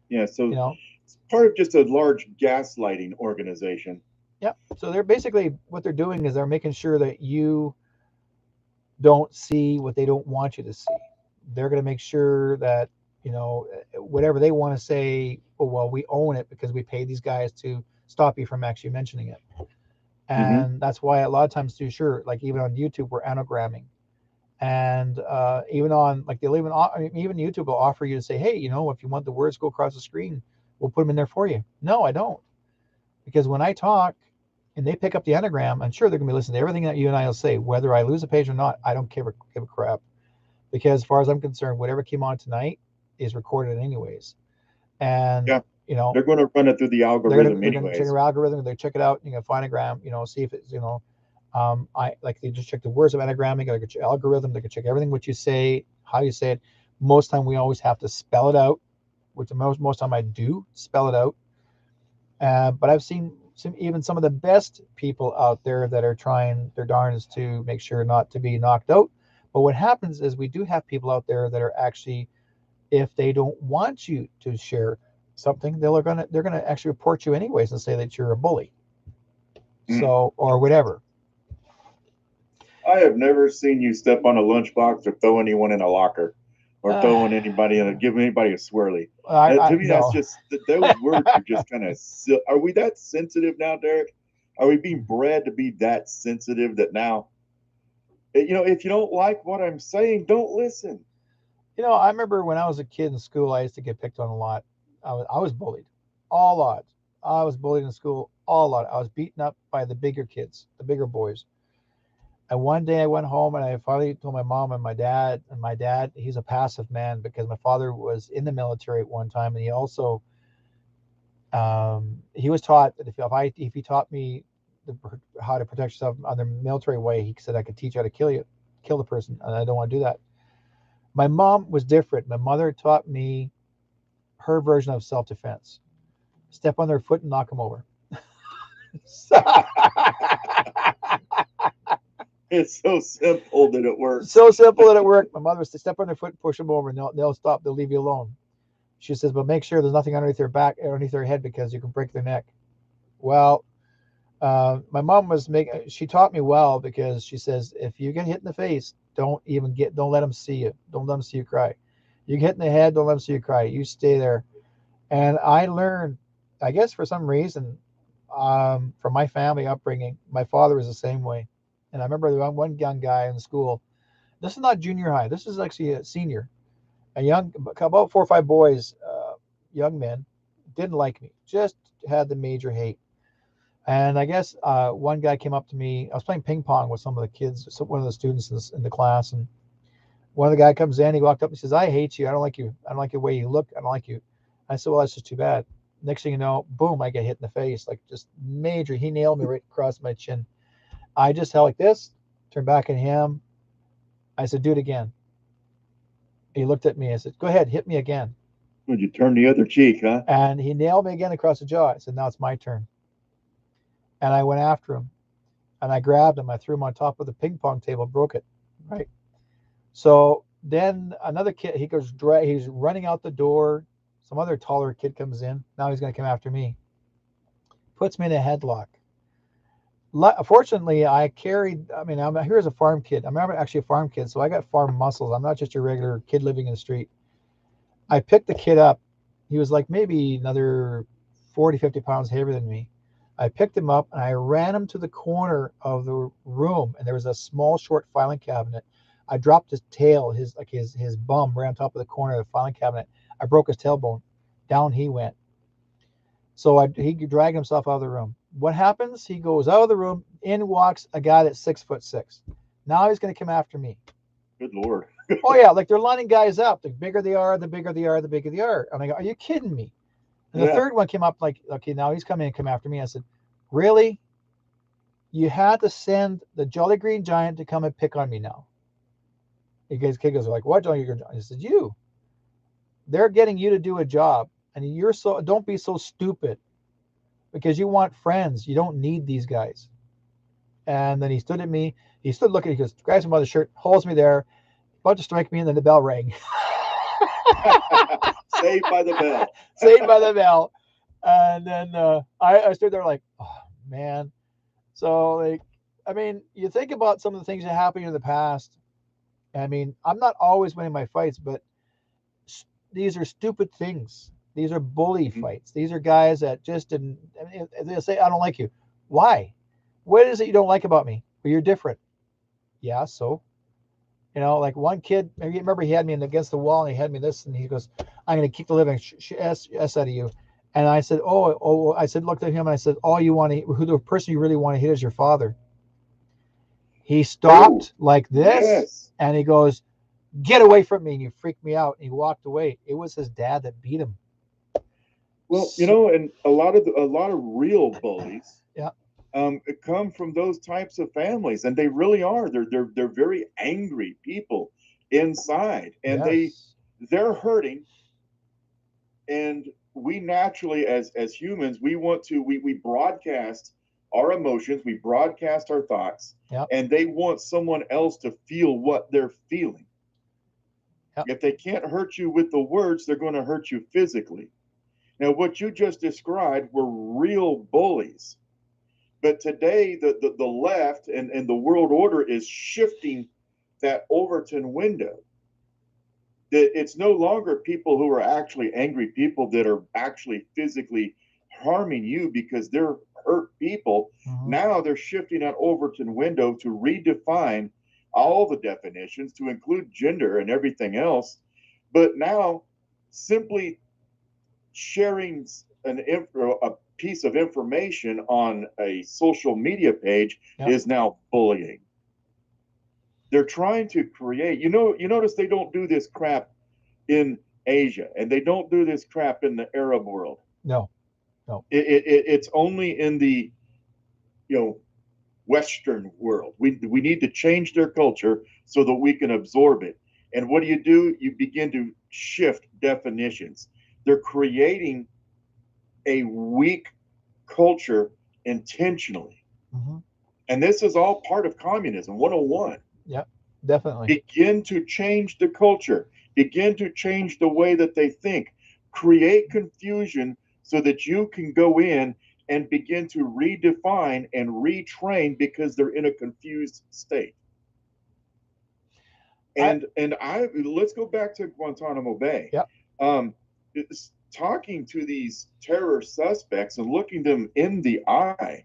yeah. You So know, it's part of just a large gaslighting organization. yeah. So they're basically what they're doing is they're making sure that you don't see what they don't want you to see. They're going to make sure that whatever they want to say. Oh well, we own it because we pay these guys to stop you from actually mentioning it. Mm-hmm. And that's why a lot of times too, sure, like even on YouTube we're anagramming, and even on like they'll even YouTube will offer you to say, hey, if you want the words to go across the screen, we'll put them in there for you. No, I don't, because when I talk and they pick up the anagram, I'm sure they're gonna be listening to everything that you and I will say, whether I lose a page or not. I don't give a crap, because as far as I'm concerned, whatever came on tonight is recorded anyways, and Yeah, you know they're going to run it through the algorithm they're gonna check anyways. your algorithm. They check it out. Phonogram. See if it's I like they just check the words of anagramming. They can check algorithm. They can check everything what you say, how you say it. Most time we always have to spell it out, which most time I do spell it out. But I've seen even some of the best people out there that are trying their darndest to make sure not to be knocked out. But what happens is we do have people out there that are actually, if they don't want you to share something, they're gonna actually report you anyways and say that you're a bully. Mm. So or whatever. I have never seen you step on a lunchbox or throw anyone in a locker or throwing anybody in a give anybody a swirly. I To me, that's no. just those words are just kind of. Are we that sensitive now, Derek? Are we being bred to be that sensitive that now, if you don't like what I'm saying, don't listen. I remember when I was a kid in school, I used to get picked on a lot. I was bullied, a lot. I was bullied in school a lot. I was beaten up by the bigger kids, the bigger boys. And one day I went home and I finally told my mom and my dad. And my dad, he's a passive man because my father was in the military at one time, and he also he was taught that if he taught me how to protect yourself on the military way, he said I could teach you how to kill the person, and I don't want to do that. My mom was different. My mother taught me her version of self defense: step on their foot and knock them over. so, It's so simple that it works. so simple that it worked. My mother was to step on their foot and push them over, and they'll stop. They'll leave you alone. She says, but make sure there's nothing underneath their back, underneath their head, because you can break their neck. Well, my mom she taught me well, because she says, if you get hit in the face, don't let them see you. Don't let them see you cry. You get hit in the head, don't let them see you cry. You stay there. And I learned, I guess for some reason, from my family upbringing, my father was the same way. And I remember the one young guy in school. This is not junior high. This is actually a senior. About 4 or 5 boys, young men, didn't like me. Just had the major hate. And I guess one guy came up to me. I was playing ping pong with some of the kids, one of the students in the class, and one of the guy comes in. He walked up and says, "I hate you. I don't like you. I don't like the way you look. I don't like you." I said, "Well, that's just too bad." Next thing you know, boom! I get hit in the face, like just major. He nailed me right across my chin. I just held like this, turned back at him. I said, "Do it again." He looked at me. I said, "Go ahead, hit me again." Would you turn the other cheek, huh? And he nailed me again across the jaw. I said, "Now it's my turn." And I went after him, and I grabbed him. I threw him on top of the ping pong table, broke it. Right. So Then another kid, he's running out the door. Some other taller kid comes in. Now he's going to come after me. Puts me in a headlock. Fortunately, I'm here as a farm kid. I'm actually a farm kid, so I got farm muscles. I'm not just a regular kid living in the street. I picked the kid up. He was like maybe another 40, 50 pounds heavier than me. I picked him up and I ran him to the corner of the room, and there was a small, short filing cabinet. I dropped his tail, his bum, right on top of the corner of the filing cabinet. I broke his tailbone. Down he went. So he dragged himself out of the room. What happens? He goes out of the room. In walks a guy that's 6'6". Now he's going to come after me. Good Lord. Oh yeah, like they're lining guys up. The bigger they are, the bigger they are, the bigger they are. And I go, are you kidding me? And the third one came up like, okay, now he's coming and come after me. I said, really? You had to send the Jolly Green Giant to come and pick on me now. The kid goes like, what Jolly Green Giant? I said, you. They're getting you to do a job, and don't be so stupid because you want friends. You don't need these guys. And then he stood at me. He stood looking. He goes, grabs him by the shirt, holds me there, about to strike me, and then the bell rang. Saved by the bell. Saved by the bell. And then I stood there like, oh man. So like, I mean, you think about some of the things that happened in the past. I mean, I'm not always winning my fights, but these are stupid things. These are bully fights. These are guys that just didn't. I mean, they'll say, "I don't like you." Why? What is it you don't like about me? Well, you're different. Yeah, so like one kid. Maybe remember he had me against the wall and he had me this, and he goes, "I'm going to kick the living s out of you." And I said, "Oh." I said, looked at him and I said, "All you want to, who the person you really want to hit is your father." He stopped like this, yes. and he goes, "Get away from me!" And you freaked me out. And he walked away. It was his dad that beat him. Well, and a lot of real bullies, yeah, come from those types of families, and they really are. They're very angry people inside, and yes. they're hurting. And we naturally, as humans, we broadcast our emotions, we broadcast our thoughts, Yep. and they want someone else to feel what they're feeling. Yep. If they can't hurt you with the words, they're going to hurt you physically. Now, what you just described were real bullies. But today, the left and the world order is shifting that Overton window. That it's no longer people who are actually angry people that are actually physically harming you because they're hurt people. Now they're shifting that Overton window to redefine all the definitions to include gender and everything else. But now, simply sharing a piece of information on a social media page is now bullying. They're trying to create, you notice they don't do this crap in Asia, and they don't do this crap in the Arab world. No. It's only in the Western world. We need to change their culture so that we can absorb it. And what do? You begin to shift definitions. They're creating a weak culture intentionally. And this is all part of communism 101. Yep, definitely. Begin to change the culture, begin to change the way that they think, create confusion so that you can go in and begin to redefine and retrain because they're in a confused state. And let's go back to Guantanamo Bay. Yep. Talking to these terror suspects and looking them in the eye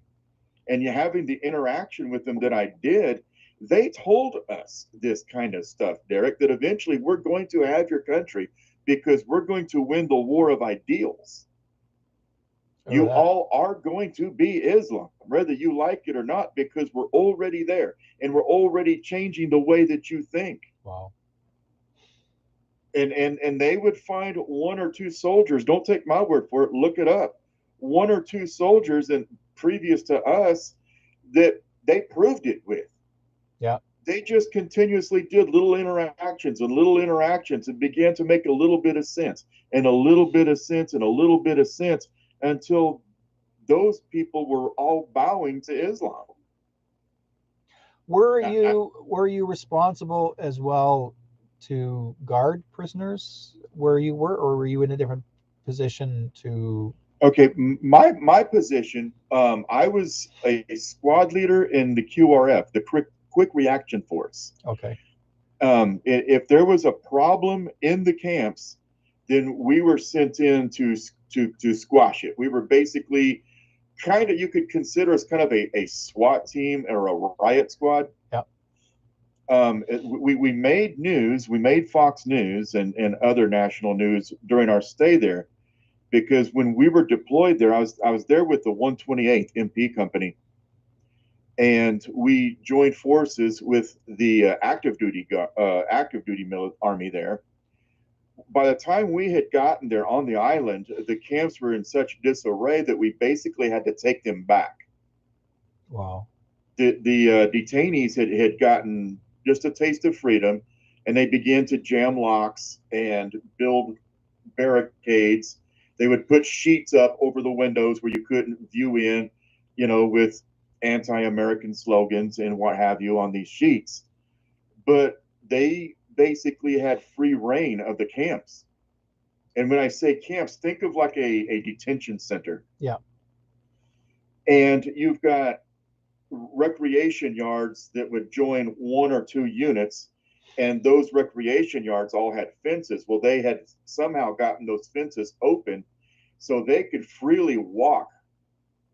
and you having the interaction with them that I did, they told us this kind of stuff, Derek, that eventually we're going to have your country because we're going to win the war of ideals. You all are going to be Islam, whether you like it or not, because we're already there and we're already changing the way that you think. Wow. And they would find one or two soldiers. Don't take my word for it. Look it up. One or two soldiers, and previous to us, that they proved it with. Yeah. They just continuously did little interactions and began to make a little bit of sense and a little bit of sense and a little bit of sense until those people were all bowing to Islam. Were you responsible as well to guard prisoners where you were, or were you in a different position to? Okay, my position, I was a squad leader in the QRF, the Quick Reaction Force. Okay. If there was a problem in the camps, then we were sent in to squash it. We were basically kind of, you could consider us kind of a SWAT team or a riot squad. Yeah. We made news, we made Fox News and other national news during our stay there, because when we were deployed there, I was there with the 128th MP Company, and we joined forces with the active duty army there. By the time we had gotten there on the island, the camps were in such disarray that we basically had to take them back. Wow. The detainees had gotten just a taste of freedom, and they began to jam locks and build barricades. They would put sheets up over the windows where you couldn't view in, with anti-American slogans and what have you on these sheets. But they basically had free reign of the camps. And when I say camps, think of like a detention center. Yeah. And you've got recreation yards that would join one or two units, and those recreation yards all had fences. Well, they had somehow gotten those fences open so they could freely walk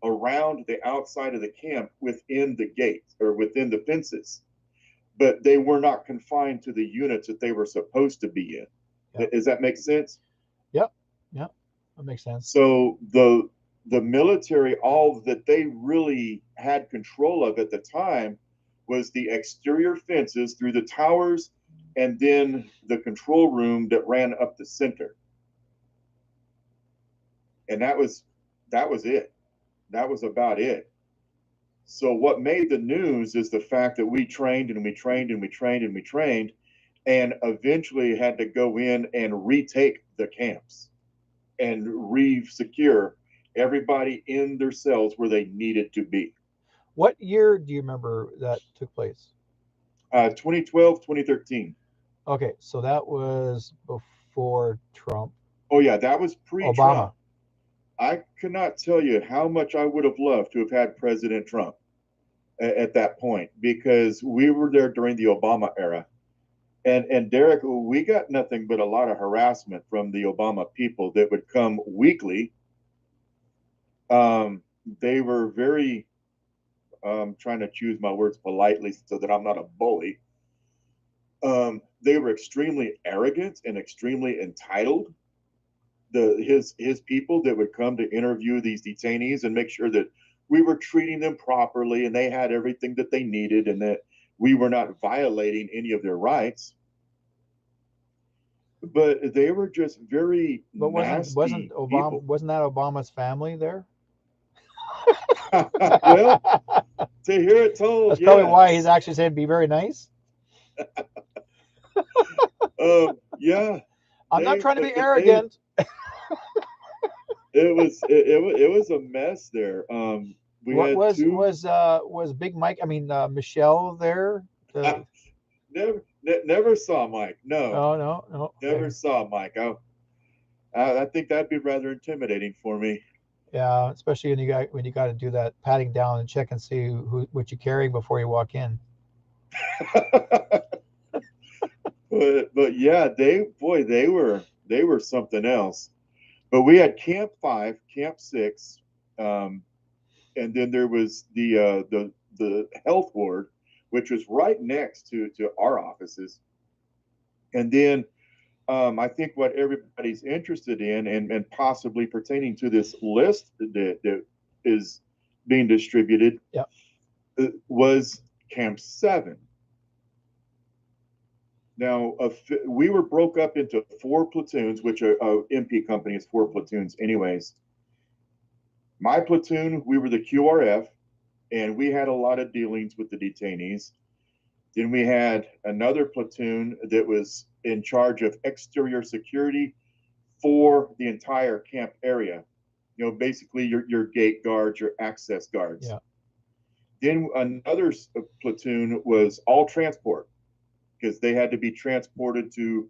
around the outside of the camp within the gates or within the fences, but they were not confined to the units that they were supposed to be in. Yep. Does that make sense? Yep. Yep. That makes sense. So the military, all that they really had control of at the time was the exterior fences through the towers, and then the control room that ran up the center. And that was it. That was about it. So what made the news is the fact that we trained and we trained and we trained and we trained, and eventually had to go in and retake the camps and re-secure everybody in their cells where they needed to be. What year do you remember that took place? 2012, 2013. Okay, so that was before Trump. Oh yeah, that was pre-Trump. Obama. I cannot tell you how much I would have loved to have had President Trump at that point, because we were there during the Obama era. And Derek, we got nothing but a lot of harassment from the Obama people that would come weekly. They were very, trying to choose my words politely so that I'm not a bully. They were extremely arrogant and extremely entitled. His people that would come to interview these detainees and make sure that we were treating them properly and they had everything that they needed and that we were not violating any of their rights. But they were just very nasty wasn't Obama people. wasn't that Obama's family there? Well, to hear it told, that's probably why he's actually saying be very nice. Yeah. I'm not trying to be arrogant. It was a mess there. Was Big Mike? I mean, Michelle there? Never saw Mike. No. Oh no. Never saw Mike. I think that'd be rather intimidating for me. Yeah, especially when you got to do that patting down and check and see what you're carrying before you walk in. but yeah, they were something else. But we had Camp 5, Camp 6, and then there was the health ward, which was right next to our offices. And then I think what everybody's interested in and possibly pertaining to this list that is being distributed, yep, was Camp 7. Now, we were broke up into 4 platoons, which a MP company is 4 platoons anyways. My platoon, we were the QRF, and we had a lot of dealings with the detainees. Then we had another platoon that was in charge of exterior security for the entire camp area. Basically your gate guards, your access guards. Yeah. Then another platoon was all transport. because they had to be transported to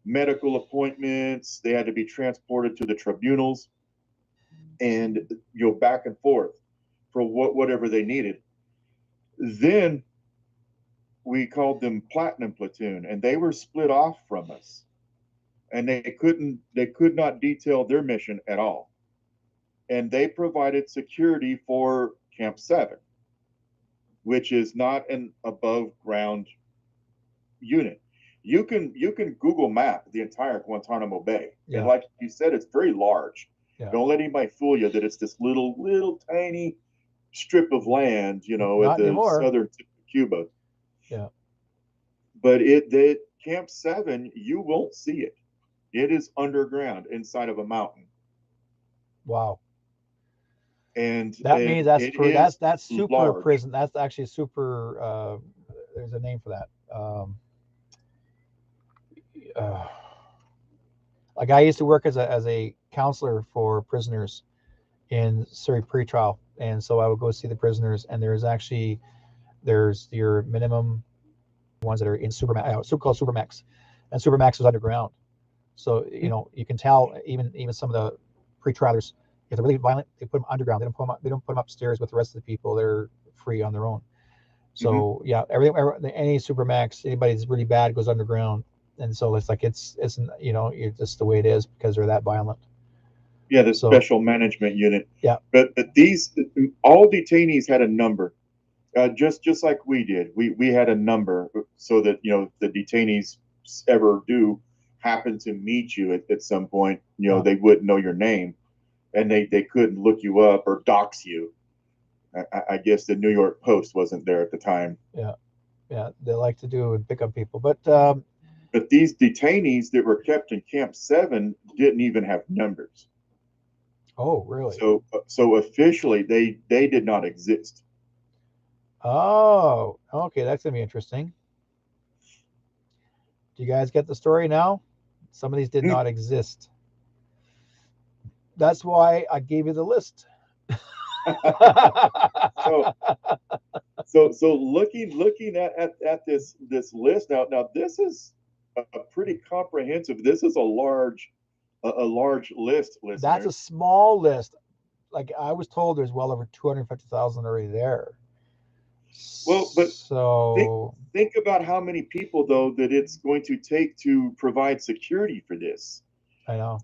medical appointments. They had to be transported to the tribunals, and back and forth for whatever they needed. Then we called them Platinum Platoon, and they were split off from us, and they could not detail their mission at all, and they provided security for Camp 7, which is not an above ground unit. You can Google map the entire Guantanamo Bay, and like you said, it's very large. Don't let anybody fool you that it's this little tiny strip of land, at the southern tip of Cuba. Yeah. But the Camp 7, you won't see it. It is underground inside of a mountain. Wow. And that means that's super large. prison. That's actually super. There's a name for that. Like I used to work as a counselor for prisoners in Surrey pretrial, and so I would go see the prisoners, and there's your minimum ones that are in called Supermax, and Supermax is underground. So you can tell even some of the pretrialers, if they're really violent, they put them underground. They don't put them upstairs with the rest of the people. They're free on their own. So yeah, any Supermax, anybody that's really bad goes underground, and so it's like it's just the way it is because they're that violent. Yeah, the special management unit. Yeah, but these all detainees had a number, just like we did. We had a number so that the detainees ever do happen to meet you at some point, they wouldn't know your name, and they couldn't look you up or dox you. I guess the New York Post wasn't there at the time. Yeah, they like to do and pick up people, but these detainees that were kept in Camp 7 didn't even have numbers. Oh, really? So officially, they did not exist. Oh, okay, that's gonna be interesting. Do you guys get the story now? Some of these did not exist. That's why I gave you the list. so looking at this list now this is a pretty comprehensive. This is a large list. Listeners. That's a small list. Like I was told, there's well over 250,000 already there. Well, but think about how many people though that it's going to take to provide security for this. I know.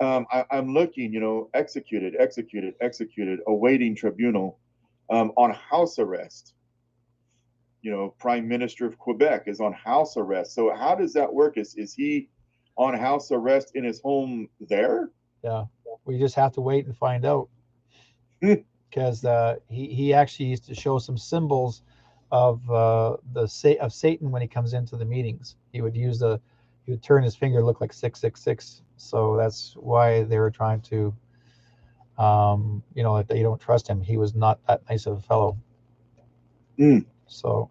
I'm looking, executed, awaiting tribunal, on house arrest. Prime Minister of Quebec is on house arrest. So how does that work? Is he on house arrest in his home there? Yeah, we just have to wait and find out. Because he actually used to show some symbols of Satan when he comes into the meetings. He would turn his finger, look like 666. So that's why they were trying to, that they don't trust him. He was not that nice of a fellow. So,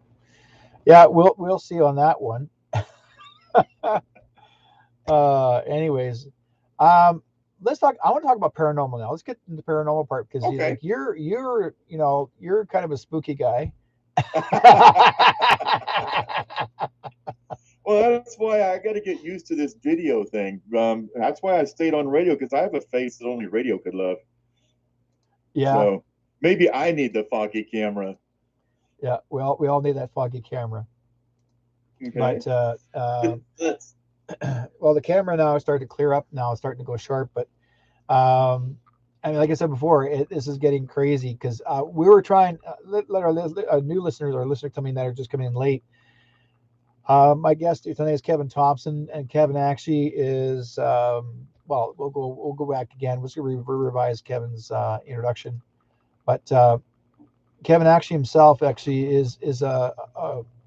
yeah, we'll see on that one. Anyways, let's talk. I want to talk about paranormal now. Let's get into the paranormal part because you're kind of a spooky guy. Well, that's why I got to get used to this video thing. That's why I stayed on radio, because I have a face that only radio could love. Yeah. So maybe I need the foggy camera. Yeah. Well, we all need that foggy camera. Okay. But well, the camera now is starting to clear up. Now it's starting to go sharp. But I mean, like I said before, this is getting crazy because we were trying. Let our new listeners or listeners coming that are just coming in late. My guest tonight is Kevin Thompson, and Kevin actually is. Well, we'll go back again. We're going to revise Kevin's introduction, but Kevin actually himself is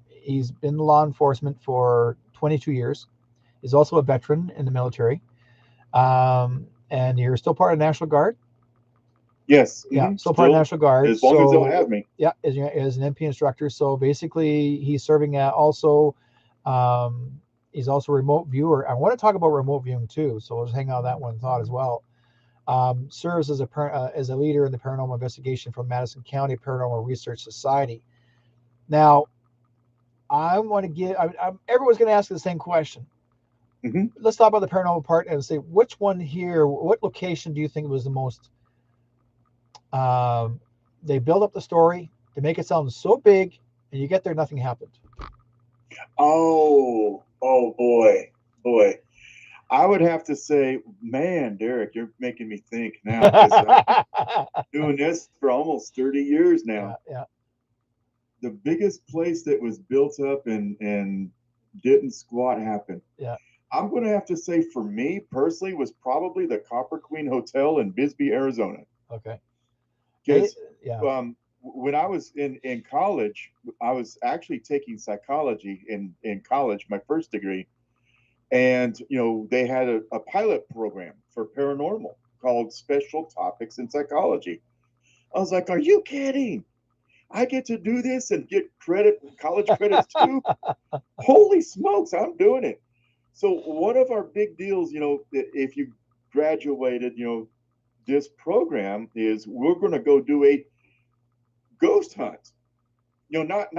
he's been in law enforcement for 22 years. He's also a veteran in the military, and you're still part of the National Guard. Yes. Yeah, still part of the National Guard. As long as they'll have me. Yeah, as an MP instructor. So basically, he's serving at also. He's also a remote viewer. I want to talk about remote viewing too, so we'll just hang on that one thought as well. Serves as a leader in the paranormal investigation from Madison County Paranormal Research Society. Now, I want to give. Everyone's going to ask the same question. Mm-hmm. Let's talk about the paranormal part and say which one here, what location do you think was the most? Um, they build up the story, they make it sound so big, and you get there, nothing happened. Oh boy, boy. I would have to say, man, Derek, you're making me think now because I've been doing this for almost 30 years Yeah, now. yeah, The biggest place that was built up and didn't squat happen. yeah. I'm going to have to say, for me personally, was probably the Copper Queen Hotel in Bisbee, Arizona. Okay. They, Because yeah. when I was in college, I was actually taking psychology in college, my first degree, and they had a pilot program for paranormal called Special Topics in Psychology. I was like, "Are you kidding? I get to do this and get credit, college credits too? Holy smokes, I'm doing it!" So one of our big deals, if you graduated, this program is we're going to go do a ghost hunt. Not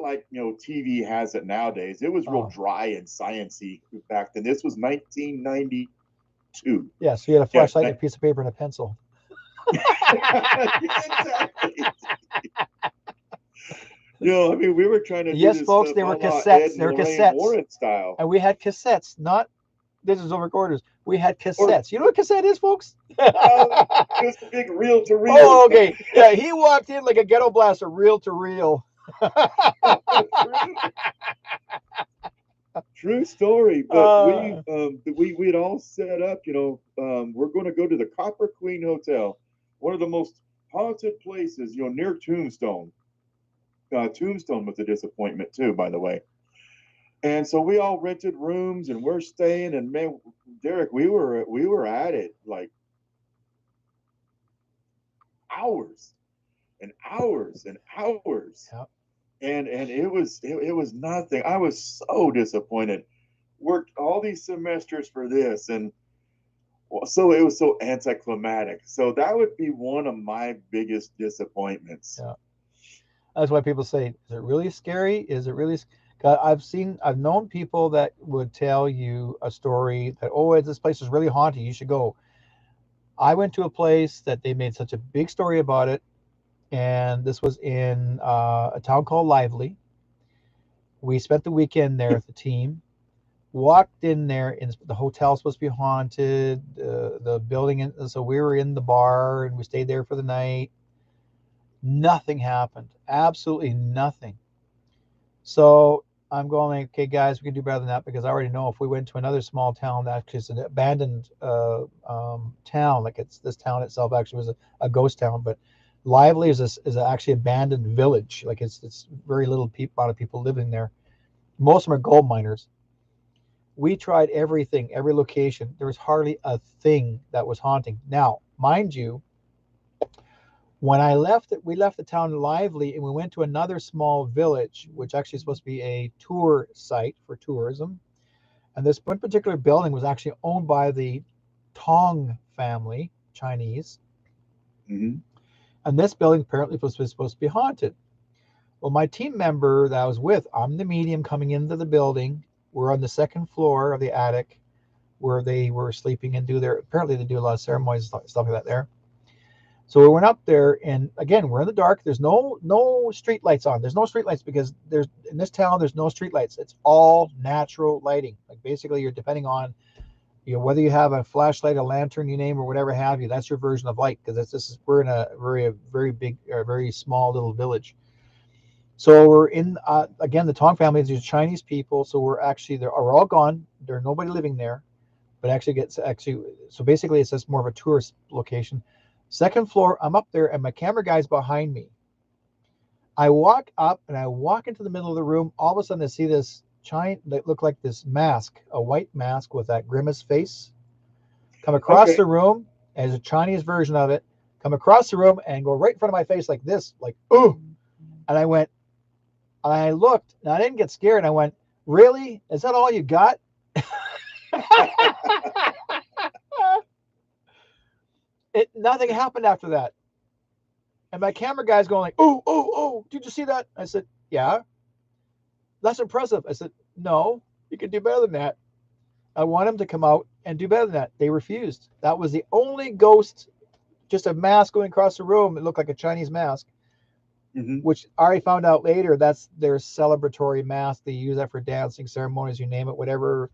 like TV has it nowadays. It was real Oh, dry and sciency back then. This was 1992. yeah. So you had a Yeah, flashlight, and a piece of paper, and a pencil. exactly. I mean, we were trying to do Yes, this folks, stuff they a were la Ed cassettes. They and were Lorraine cassettes, Warren style, and we had cassettes, not digital recorders. We had or cassettes. You know what a cassette is, folks? no, it was the big reel to Oh, reels. okay. Yeah, he walked in like a ghetto blaster, reel to reel. True, true story. But uh, we'd all set up. We're going to go to the Copper Queen Hotel, one of the most haunted places. Near Tombstone. Tombstone was a disappointment too, by the way. And so we all rented rooms and we're staying. And man, Derek, we were at it like hours and hours and hours, yeah. and it was nothing. I was so disappointed. Worked all these semesters for this, and so it was so anticlimactic. So that would be one of my biggest disappointments. Yeah. That's why people say, "Is it really scary? Is it really?" I've known people that would tell you a story that, oh, this place is really haunted. You should go. I went to a place that they made such a big story about it, and this was in a town called Lively. We spent the weekend there with the team. Walked in there, and the hotel's supposed to be haunted. The building, so we were in the bar and we stayed there for the night. Nothing happened. Absolutely nothing. So I'm going, okay, guys, we can do better than that because I already know if we went to another small town that actually is an abandoned town, like it's this town itself actually was a ghost town, but Lively is actually abandoned village. Like it's very little amount of people living there. Most of them are gold miners. We tried everything, every location. There was hardly a thing that was haunting. Now, mind you, when we left the town lively and we went to another small village, which actually is supposed to be a tour site for tourism. And this one particular building was actually owned by the Tong family, Chinese. Mm-hmm. And this building apparently was supposed to be haunted. Well, my team member that I was with, I'm the medium coming into the building. We're on the second floor of the attic where they were sleeping and apparently they do a lot of ceremonies and stuff like that there. So we went up there, and again, we're in the dark. There's no street lights on. There's no street lights because there's in this town there's no street lights. It's all natural lighting. Like basically, you're depending on whether you have a flashlight, a lantern, you name, or whatever have you. That's your version of light because we're in a very big, very small little village. So we're in again the Tong family. These Chinese people. So we're all gone. There's nobody living there. But so basically it's just more of a tourist location. Second floor, I'm up there and my camera guy's behind me. I walk up and I walk into the middle of the room. All of a sudden I see this giant that looked like this mask, a white mask with that grimace face, come across Okay. the room as a Chinese version of it, come across the room and go right in front of my face like this, like, ooh. And I looked and I didn't get scared. I went, really? Is that all you got? Nothing happened after that. And my camera guy's going like, oh, oh, oh, did you see that? I said, yeah. That's impressive. I said, no, you can do better than that. I want him to come out and do better than that. They refused. That was the only ghost, just a mask going across the room. It looked like a Chinese mask, Mm-hmm. which I already found out later. That's their celebratory mask. They use that for dancing ceremonies, you name it, whatever.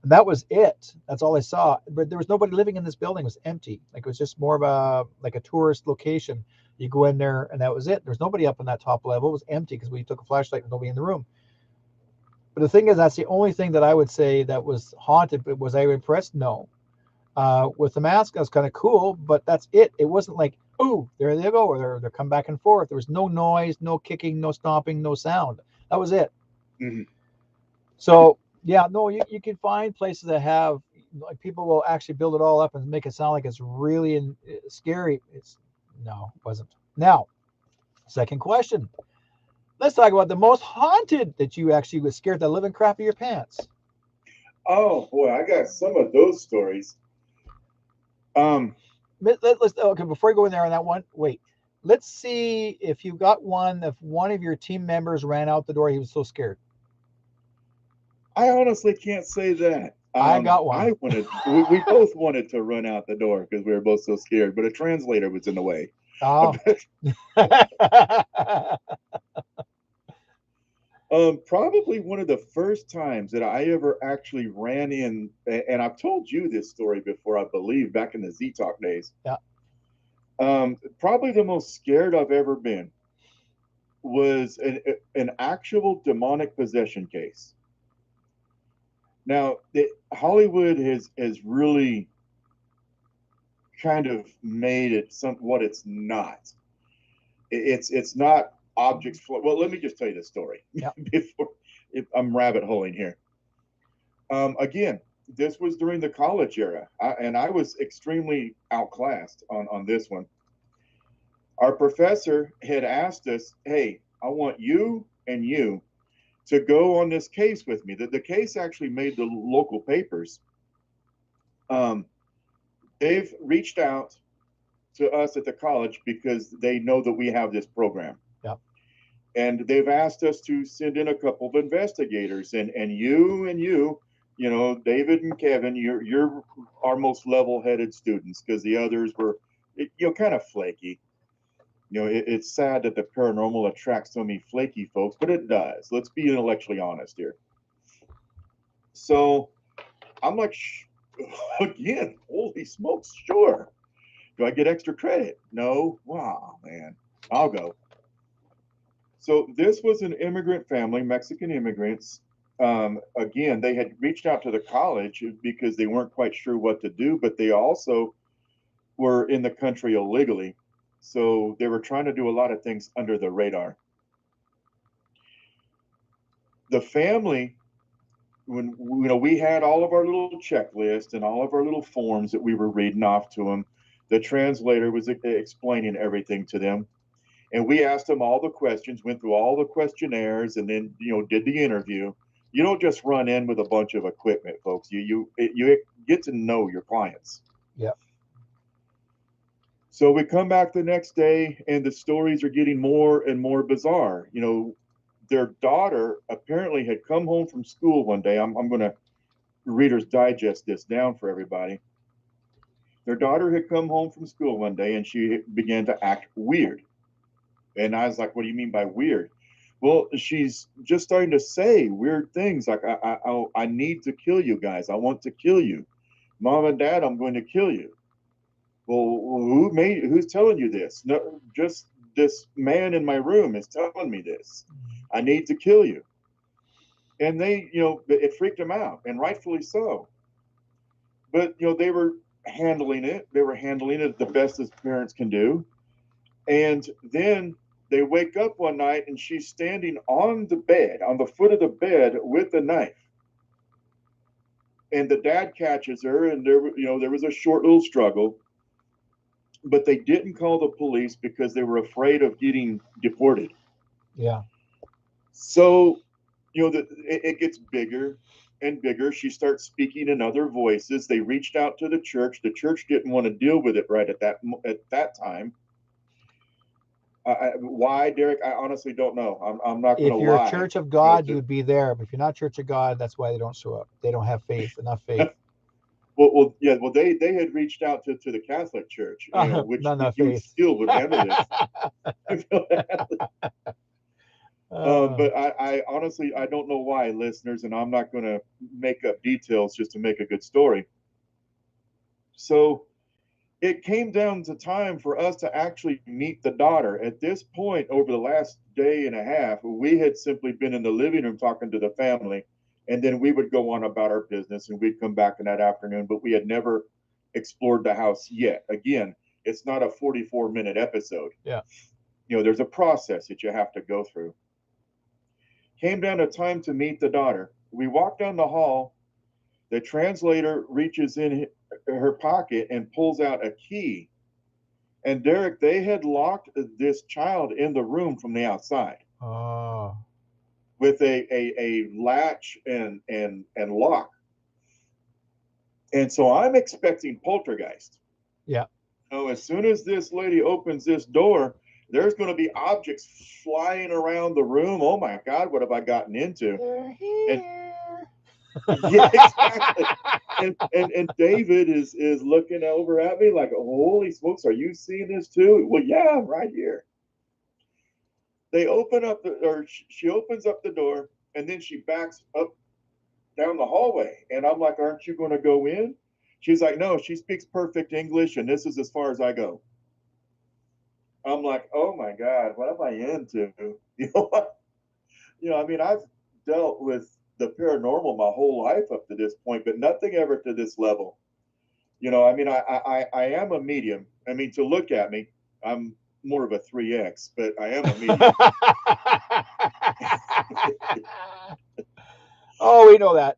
And that was it. That's all I saw. But there was nobody living in this building. It was empty. Like it was just more of a like a tourist location. You go in there and that was it. There was nobody up on that top level. It was empty because we took a flashlight and nobody in the room. But the thing is, that's the only thing that I would say that was haunted. But was I impressed? No. With the mask, that was kind of cool, but that's it. It wasn't like, oh, there they go, or they're coming back and forth. There was no noise, no kicking, no stomping, no sound. That was it. Mm-hmm. So yeah, no, you can find places that have like people will actually build it all up and make it sound like it's really scary. It's no, it wasn't. Now, second question. Let's talk about the most haunted that you actually was scared the living crap of your pants. Oh boy, I got some of those stories. Um, Let's okay before we go in there on that one. Wait, let's see if you got one. If one of your team members ran out the door, he was so scared. I honestly can't say that. I got one. We both wanted to run out the door because we were both so scared, but a translator was in the way. Oh. Probably one of the first times that I ever actually ran in, and I've told you this story before, I believe, back in the Z Talk days. Yeah. Probably the most scared I've ever been was an actual demonic possession case. Now, Hollywood has really kind of made it what it's not. It's not objects. Well, let me just tell you the story Yeah. before I'm rabbit holing here. Again, this was during the college era, and I was extremely outclassed on this one. Our professor had asked us, "Hey, I want you and you to go on this case with me." The case actually made the local papers. Um, they've reached out to us at the college because they know that we have this program. Yeah. And they've asked us to send in a couple of investigators, and you know, David and Kevin, you're our most level-headed students because the others were, kind of flaky. It's sad that the paranormal attracts so many flaky folks, but it does. Let's be intellectually honest here. So I'm like, again, holy smokes, sure. Do I get extra credit? No. Wow, man, I'll go. So this was an immigrant family, Mexican immigrants. Again, they had reached out to the college because they weren't quite sure what to do, but they also were in the country illegally. So they were trying to do a lot of things under the radar. The family, when we had all of our little checklists and all of our little forms that we were reading off to them, the translator was explaining everything to them, and we asked them all the questions, went through all the questionnaires, and then did the interview. You don't just run in with a bunch of equipment, folks. You get to know your clients. Yeah. So we come back the next day, and the stories are getting more and more bizarre. Their daughter apparently had come home from school one day. I'm going to Reader's Digest this down for everybody. Their daughter had come home from school one day, and she began to act weird. And I was like, "What do you mean by weird?" Well, she's just starting to say weird things like, I need to kill you guys. I want to kill you. Mom and Dad, I'm going to kill you. Well, who's telling you this? No, just this man in my room is telling me this. I need to kill you. And it freaked them out, and rightfully so. But, they were handling it. They were handling it the best as parents can do. And then they wake up one night and she's standing on the bed, on the foot of the bed with a knife. And the dad catches her, and there was a short little struggle, but they didn't call the police because they were afraid of getting deported. Yeah. So, it gets bigger and bigger. She starts speaking in other voices. They reached out to the church. The church didn't want to deal with it right at that time. Why, Derek? I honestly don't know. I'm not going to If you're a lie. church of God, you would be there. But if you're not church of God, that's why they don't show up. They don't have faith, enough faith. Yeah. Well, they had reached out to the Catholic Church, which Not enough you faith. still would handle this. uh, But I honestly I don't know why, listeners, and I'm not going to make up details just to make a good story. So it came down to time for us to actually meet the daughter. At this point, over the last day and a half, we had simply been in the living room talking to the family, and then we would go on about our business and we'd come back in that afternoon, but we had never explored the house yet. Again, it's not a 44-minute episode. yeah. There's a process that you have to go through. Came down to time to meet the daughter. We walk down the hall. The translator reaches in her pocket and pulls out a key. And Derek, they had locked this child in the room from the outside Oh. with a latch and lock. And so I'm expecting poltergeist. Yeah. So as soon as this lady opens this door, there's going to be objects flying around the room. Oh my God, what have I gotten into? They're here. And yeah, exactly. And David is looking over at me like, holy smokes, are you seeing this too? Well, yeah, I'm right here. They open up or she opens up the door and then she backs up down the hallway. And I'm like, aren't you going to go in? She's like, no, she speaks perfect English and this is as far as I go. I'm like, oh my God, what am I into? I mean, I've dealt with the paranormal my whole life up to this point, but nothing ever to this level. I mean, I am a medium. I mean, to look at me, I'm more of a 3X, but I am a medium. Oh, we know that.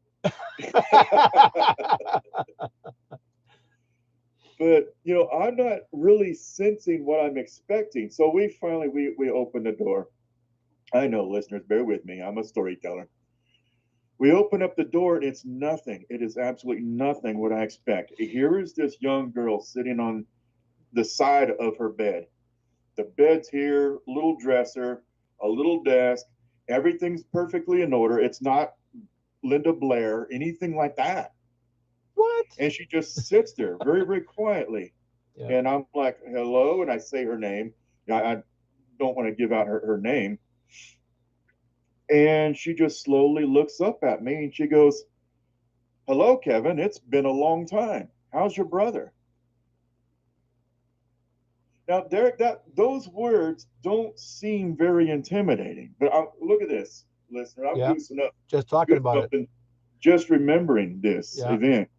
But I'm not really sensing what I'm expecting. So we finally we open the door. I know, listeners, bear with me. I'm a storyteller. We open up the door and it's nothing. It is absolutely nothing what I expect. Here is this young girl sitting on the side of her bed. The bed's here, little dresser, a little desk. Everything's perfectly in order. It's not Linda Blair, anything like that. What? And she just sits there very, very quietly. Yeah. And I'm like, hello. And I say her name. I don't want to give out her name. And she just slowly looks up at me and she goes, hello, Kevin. It's been a long time. How's your brother? Now, Derek, those words don't seem very intimidating. But look at this, listener. I'm goosing up. Just talking about it. Just remembering this event.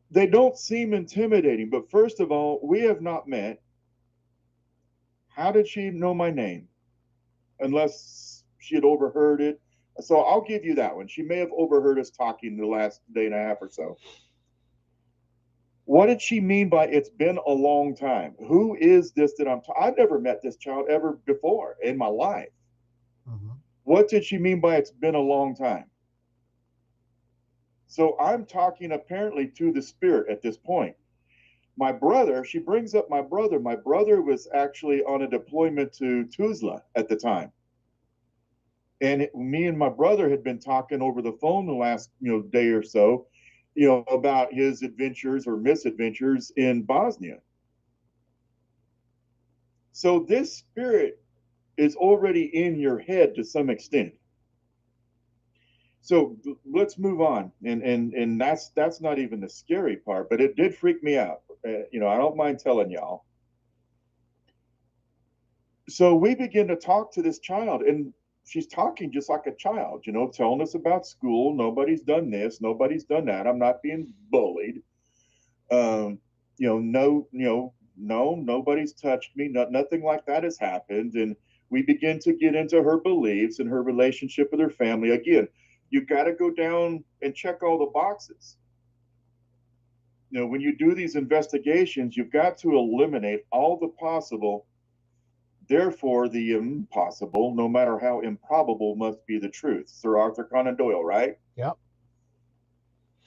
They don't seem intimidating. But first of all, we have not met. How did she know my name? Unless she had overheard it. So I'll give you that one. She may have overheard us talking the last day and a half or so. What did she mean by it's been a long time? Who is this that I've never met this child ever before in my life. Mm-hmm. What did she mean by it's been a long time? So I'm talking apparently to the spirit at this point. My brother, she brings up my brother. My brother was actually on a deployment to Tuzla at the time. And me and my brother had been talking over the phone the last day or so, about his adventures or misadventures in Bosnia. So this spirit is already in your head to some extent. So let's move on, and that's not even the scary part, but it did freak me out. I don't mind telling y'all. So we begin to talk to this child, and she's talking just like a child, telling us about school. Nobody's done this, nobody's done that. I'm not being bullied. No, nobody's touched me. Nothing like that has happened. And we begin to get into her beliefs and her relationship with her family. Again, you got to go down and check all the boxes. When you do these investigations, you've got to eliminate all the possible. Therefore, the impossible, no matter how improbable, must be the truth. Sir Arthur Conan Doyle, right? Yep.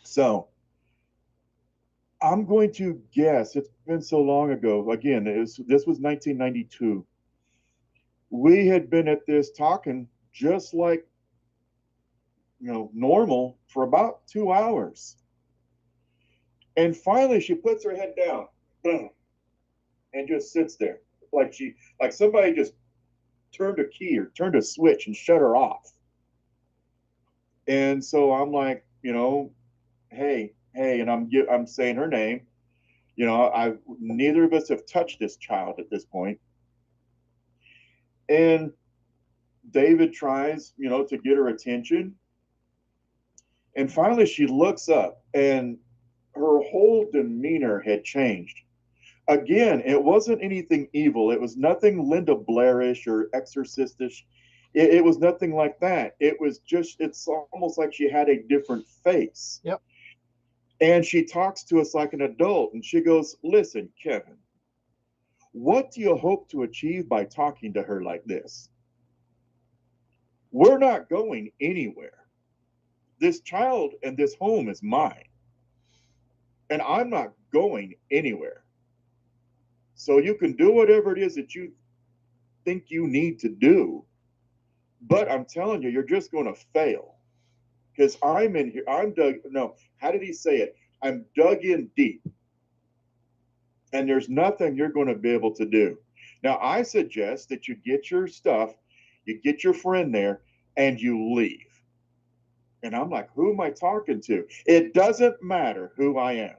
So I'm going to guess it's been so long ago. Again, this was 1992. We had been at this talking just like normal for about 2 hours, and finally she puts her head down, boom, and just sits there like somebody just turned a key or turned a switch and shut her off. And so I'm like, hey, hey, and I'm saying her name. I neither of us have touched this child at this point. And David tries, to get her attention. And finally she looks up and her whole demeanor had changed. Again, it wasn't anything evil. It was nothing Linda Blairish or exorcistish. It was nothing like that. It's almost like she had a different face. Yep. And she talks to us like an adult and she goes, listen, Kevin, what do you hope to achieve by talking to her like this? We're not going anywhere. This child and this home is mine. And I'm not going anywhere. So you can do whatever it is that you think you need to do. But I'm telling you, you're just going to fail. Because I'm in here. I'm dug. No, how did he say it? I'm dug in deep. And there's nothing you're going to be able to do. Now, I suggest that you get your stuff, you get your friend there, and you leave. And I'm like, who am I talking to? It doesn't matter who I am.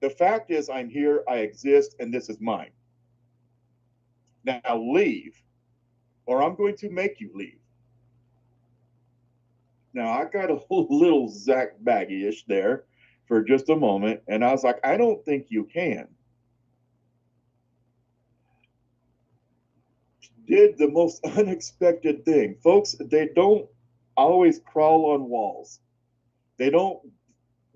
The fact is, I'm here, I exist, and this is mine. Now leave, or I'm going to make you leave. Now, I got a little Zach Baggy-ish there for just a moment, and I was like, I don't think you can. Did the most unexpected thing. Folks, they don't always crawl on walls. They don't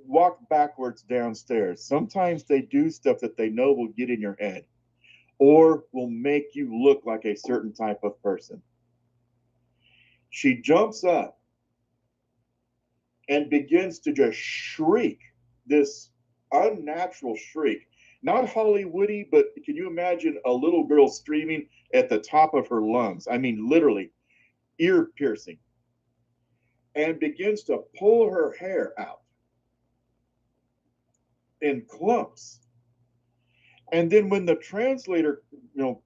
walk backwards downstairs. Sometimes they do stuff that they know will get in your head or will make you look like a certain type of person. She jumps up and begins to just shriek this unnatural shriek. Not Hollywoody, but can you imagine a little girl screaming at the top of her lungs? I mean, literally, ear piercing. And begins to pull her hair out in clumps. And then when the translator,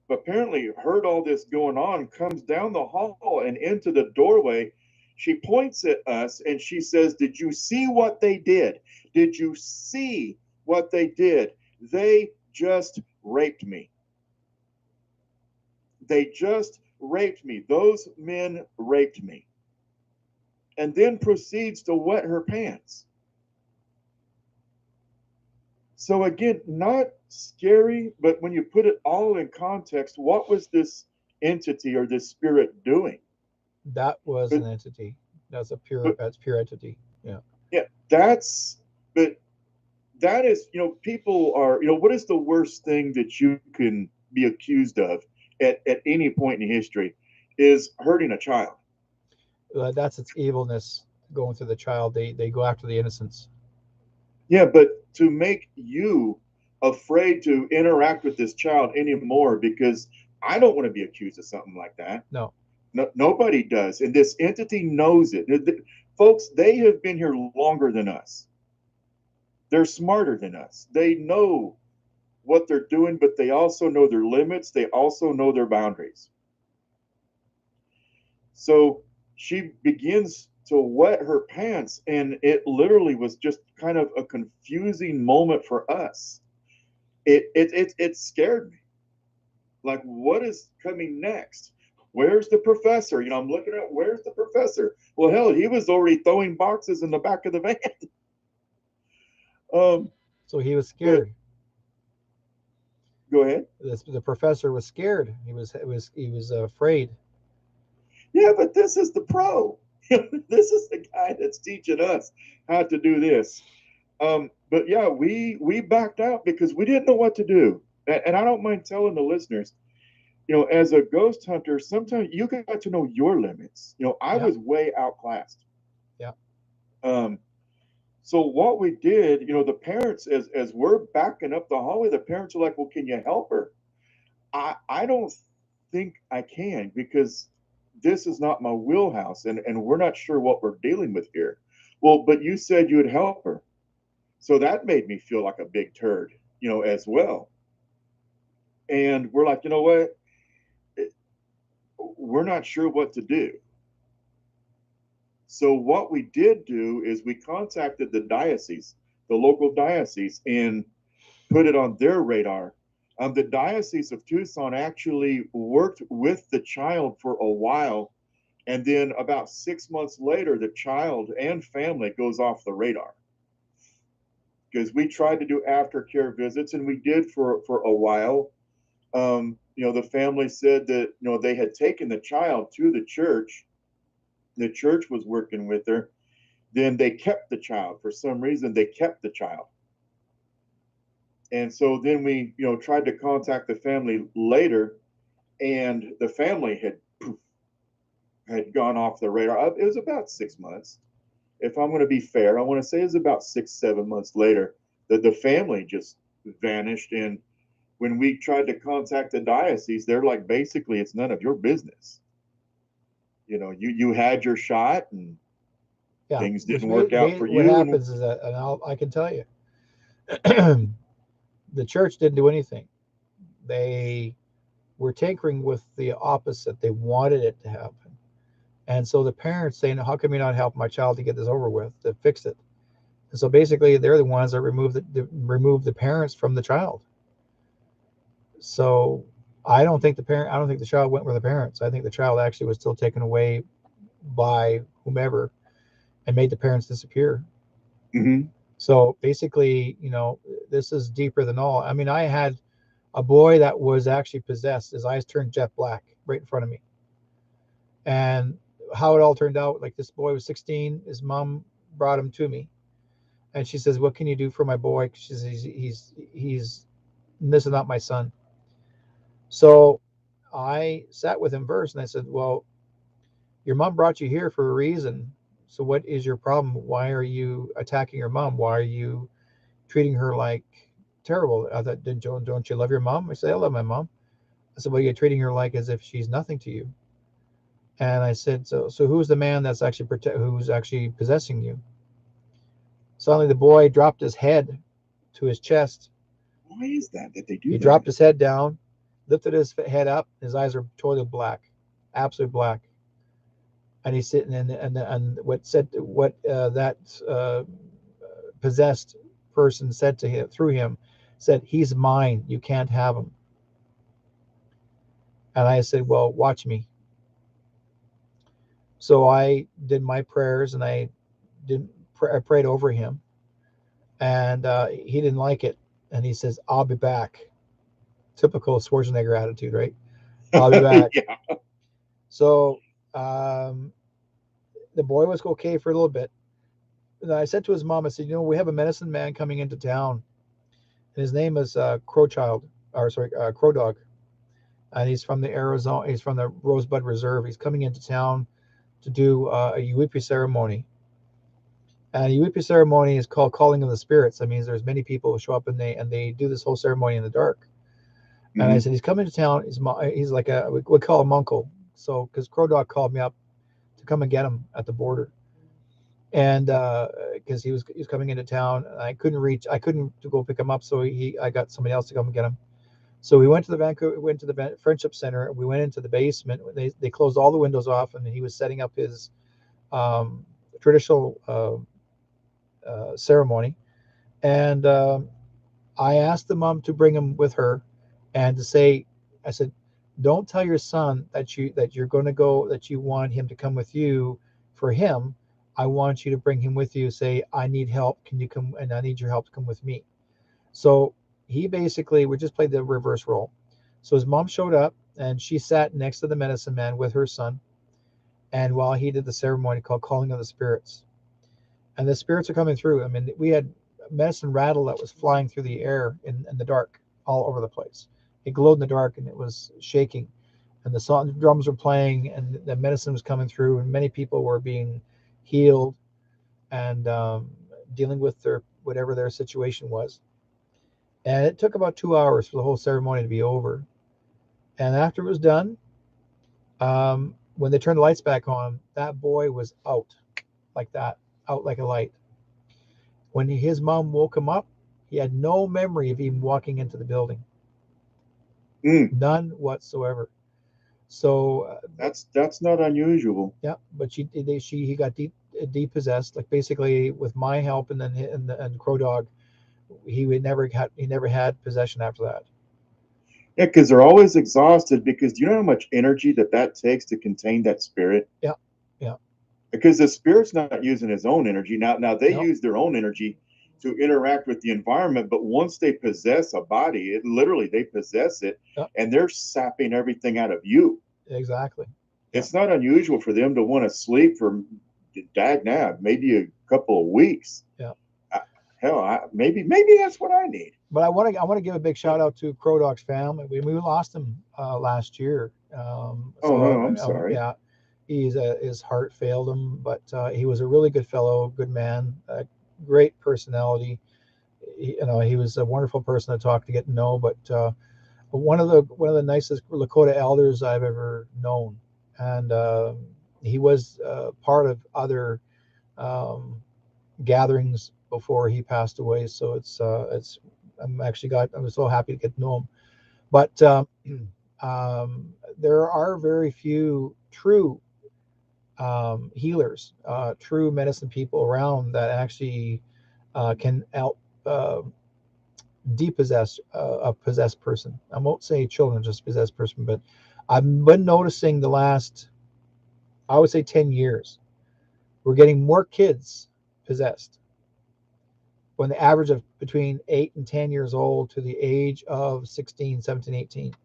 apparently heard all this going on, comes down the hall and into the doorway, she points at us and she says, did you see what they did? Did you see what they did? They just raped me. They just raped me. Those men raped me. And then proceeds to wet her pants. So again, not scary, but when you put it all in context, what was this entity or this spirit doing? That was But, an entity. That's but that's pure entity. Yeah. yeah, but that is, people are, what is the worst thing that you can be accused of at any point in history is hurting a child. That's its evilness going through the child. They go after the innocents. Yeah, but to make you afraid to interact with this child anymore because I don't want to be accused of something like that. No. No, nobody does. And this entity knows it. Folks, they have been here longer than us. They're smarter than us. They know what they're doing, but they also know their limits. They also know their boundaries. So she begins to wet her pants, and it literally was just kind of a confusing moment for us. It scared me. Like, what is coming next? Where's the professor? I'm looking at where's the professor? Well, hell, he was already throwing boxes in the back of the van. So he was But scared. go ahead. The professor was scared. He was afraid. Yeah, but this is the pro. This is the guy that's teaching us how to do this. But yeah, we backed out because we didn't know what to do. And I don't mind telling the listeners, as a ghost hunter, sometimes you got to know your limits. I Yeah. was way outclassed. Yeah. Um, So what we did, the parents, as we're backing up the hallway, the parents are like, "Well, can you help her?" I don't think I can, because this is not my wheelhouse, and we're not sure what we're dealing with here. Well, but you said you would help her. So that made me feel like a big turd, as well. And we're like, you know what? We're not sure what to do. So what we did do is we contacted the diocese, the local diocese, and put it on their radar. The Diocese of Tucson actually worked with the child for a while, and then about 6 months later, the child and family goes off the radar, because we tried to do aftercare visits, and we did for a while. The family said that they had taken the child to the church. The church was working with her. Then they kept the child for some reason. They kept the child, and so then we tried to contact the family later, and the family had gone off the radar. It was about 6 months. If I'm going to be fair, I want to say it was about 6, 7 months later that the family just vanished. And when we tried to contact the diocese, they're like, basically, it's none of your business. You had your shot, and Yeah, things which didn't work out for what you. And happens is that, and I can tell you, the church didn't do anything. They were tinkering with the opposite. They wanted it to happen. And so the parents saying, how come you not help my child to get this over with, to fix it? And so basically they're the ones that remove the parents from the child. So I don't think the child went with the parents. I think the child actually was still taken away by whomever and made the parents disappear. mm-hmm. So basically, this is deeper than all. I mean, I had a boy that was actually possessed. His eyes turned jet black right in front of me. And how it all turned out, like, this boy was 16. His mom brought him to me, and she says, "What can you do for my boy?" She says, "He's this is not my son." So I sat with him first, and I said, "Well, your mom brought you here for a reason. So what is your problem? Why are you attacking your mom? Why are you treating her like terrible? I thought, don't you love your mom?" I said, "I love my mom." I said, "Well, you're treating her like as if she's nothing to you." And I said, "So who's the man that's actually who's actually possessing you?" Suddenly, the boy dropped his head to his chest. Why is that they He do dropped that? his head down, lifted his head up. His eyes are totally black, absolutely black. And he's sitting in, and what that possessed person said to him through him, said, "He's mine. You can't have him." And I said, "Well, watch me." So I did my prayers, and I prayed over him, and he didn't like it, and he says, "I'll be back." Typical Schwarzenegger attitude, right? "I'll be back." Yeah. So um, the boy was okay for a little bit. And I said to his mom, I said, "We have a medicine man coming into town, and his name is Crow Dog, and he's from the Arizona. He's from the Rosebud Reserve. He's coming into town to do a Yuipi ceremony." And the Yuipi ceremony is called Calling of the Spirits. That means there's many people who show up, and they do this whole ceremony in the dark. And I Mm-hmm. said, "He's coming to town. He's like we call him uncle." So because Crow Dog called me up to come and get him at the border, and because he was coming into town, and I couldn't go pick him up, so I got somebody else to come and get him. So we went to the Friendship Center. We went into the basement. They closed all the windows off, and he was setting up his um, traditional ceremony. And I asked the mom to bring him with her, and to say, I said, "Don't tell your son that you're going to go, that you want him to come with you for him. I want you to bring him with you. Say, I need help. Can you come? And I need your help to come with me." So he basically, we just played the reverse role. So his mom showed up, and she sat next to the medicine man with her son. And while he did the ceremony called Calling of the Spirits, and the spirits are coming through. I mean, we had medicine rattle that was flying through the air in the dark all over the place. It glowed in the dark, and it was shaking, and the drums were playing, and the medicine was coming through, and many people were being healed, and dealing with their whatever their situation was. And it took about 2 hours for the whole ceremony to be over. And after it was done, when they turned the lights back on, that boy was out like that, out like a light. When his mom woke him up, he had no memory of even walking into the building, Mm, none whatsoever. So that's not unusual. yeah, but he got depossessed, like basically with my help, and then and Crow Dog, he never had possession after that. Yeah, because they're always exhausted. Because do you know how much energy that takes to contain that spirit? Yeah, yeah, Because the spirit's not using his own energy. Now they no, use their own energy to interact with the environment, but once they possess a body, it literally they possess it, yeah, and they're sapping everything out of you. exactly. Yeah, It's not unusual for them to want to sleep for dag nab, maybe a couple of weeks. yeah. Uh, Hell, maybe that's what I need. But I want to give a big shout out to Crow Dog's family. We lost him last year. Oh no, I'm sorry. Yeah, his heart failed him, but he was a really good fellow, good man, great personality. He was a wonderful person to talk to get to know. But one of the nicest Lakota elders I've ever known, and he was part of other um, gatherings before he passed away. So it's I'm so happy to get to know him. But there are very few true healers, true medicine people around that actually can out depossess a possessed person. I won't say children, just possessed person, but I've been noticing the last, I would say, 10 years, we're getting more kids possessed when the average of between 8 and 10 years old to the age of 16, 17, 18.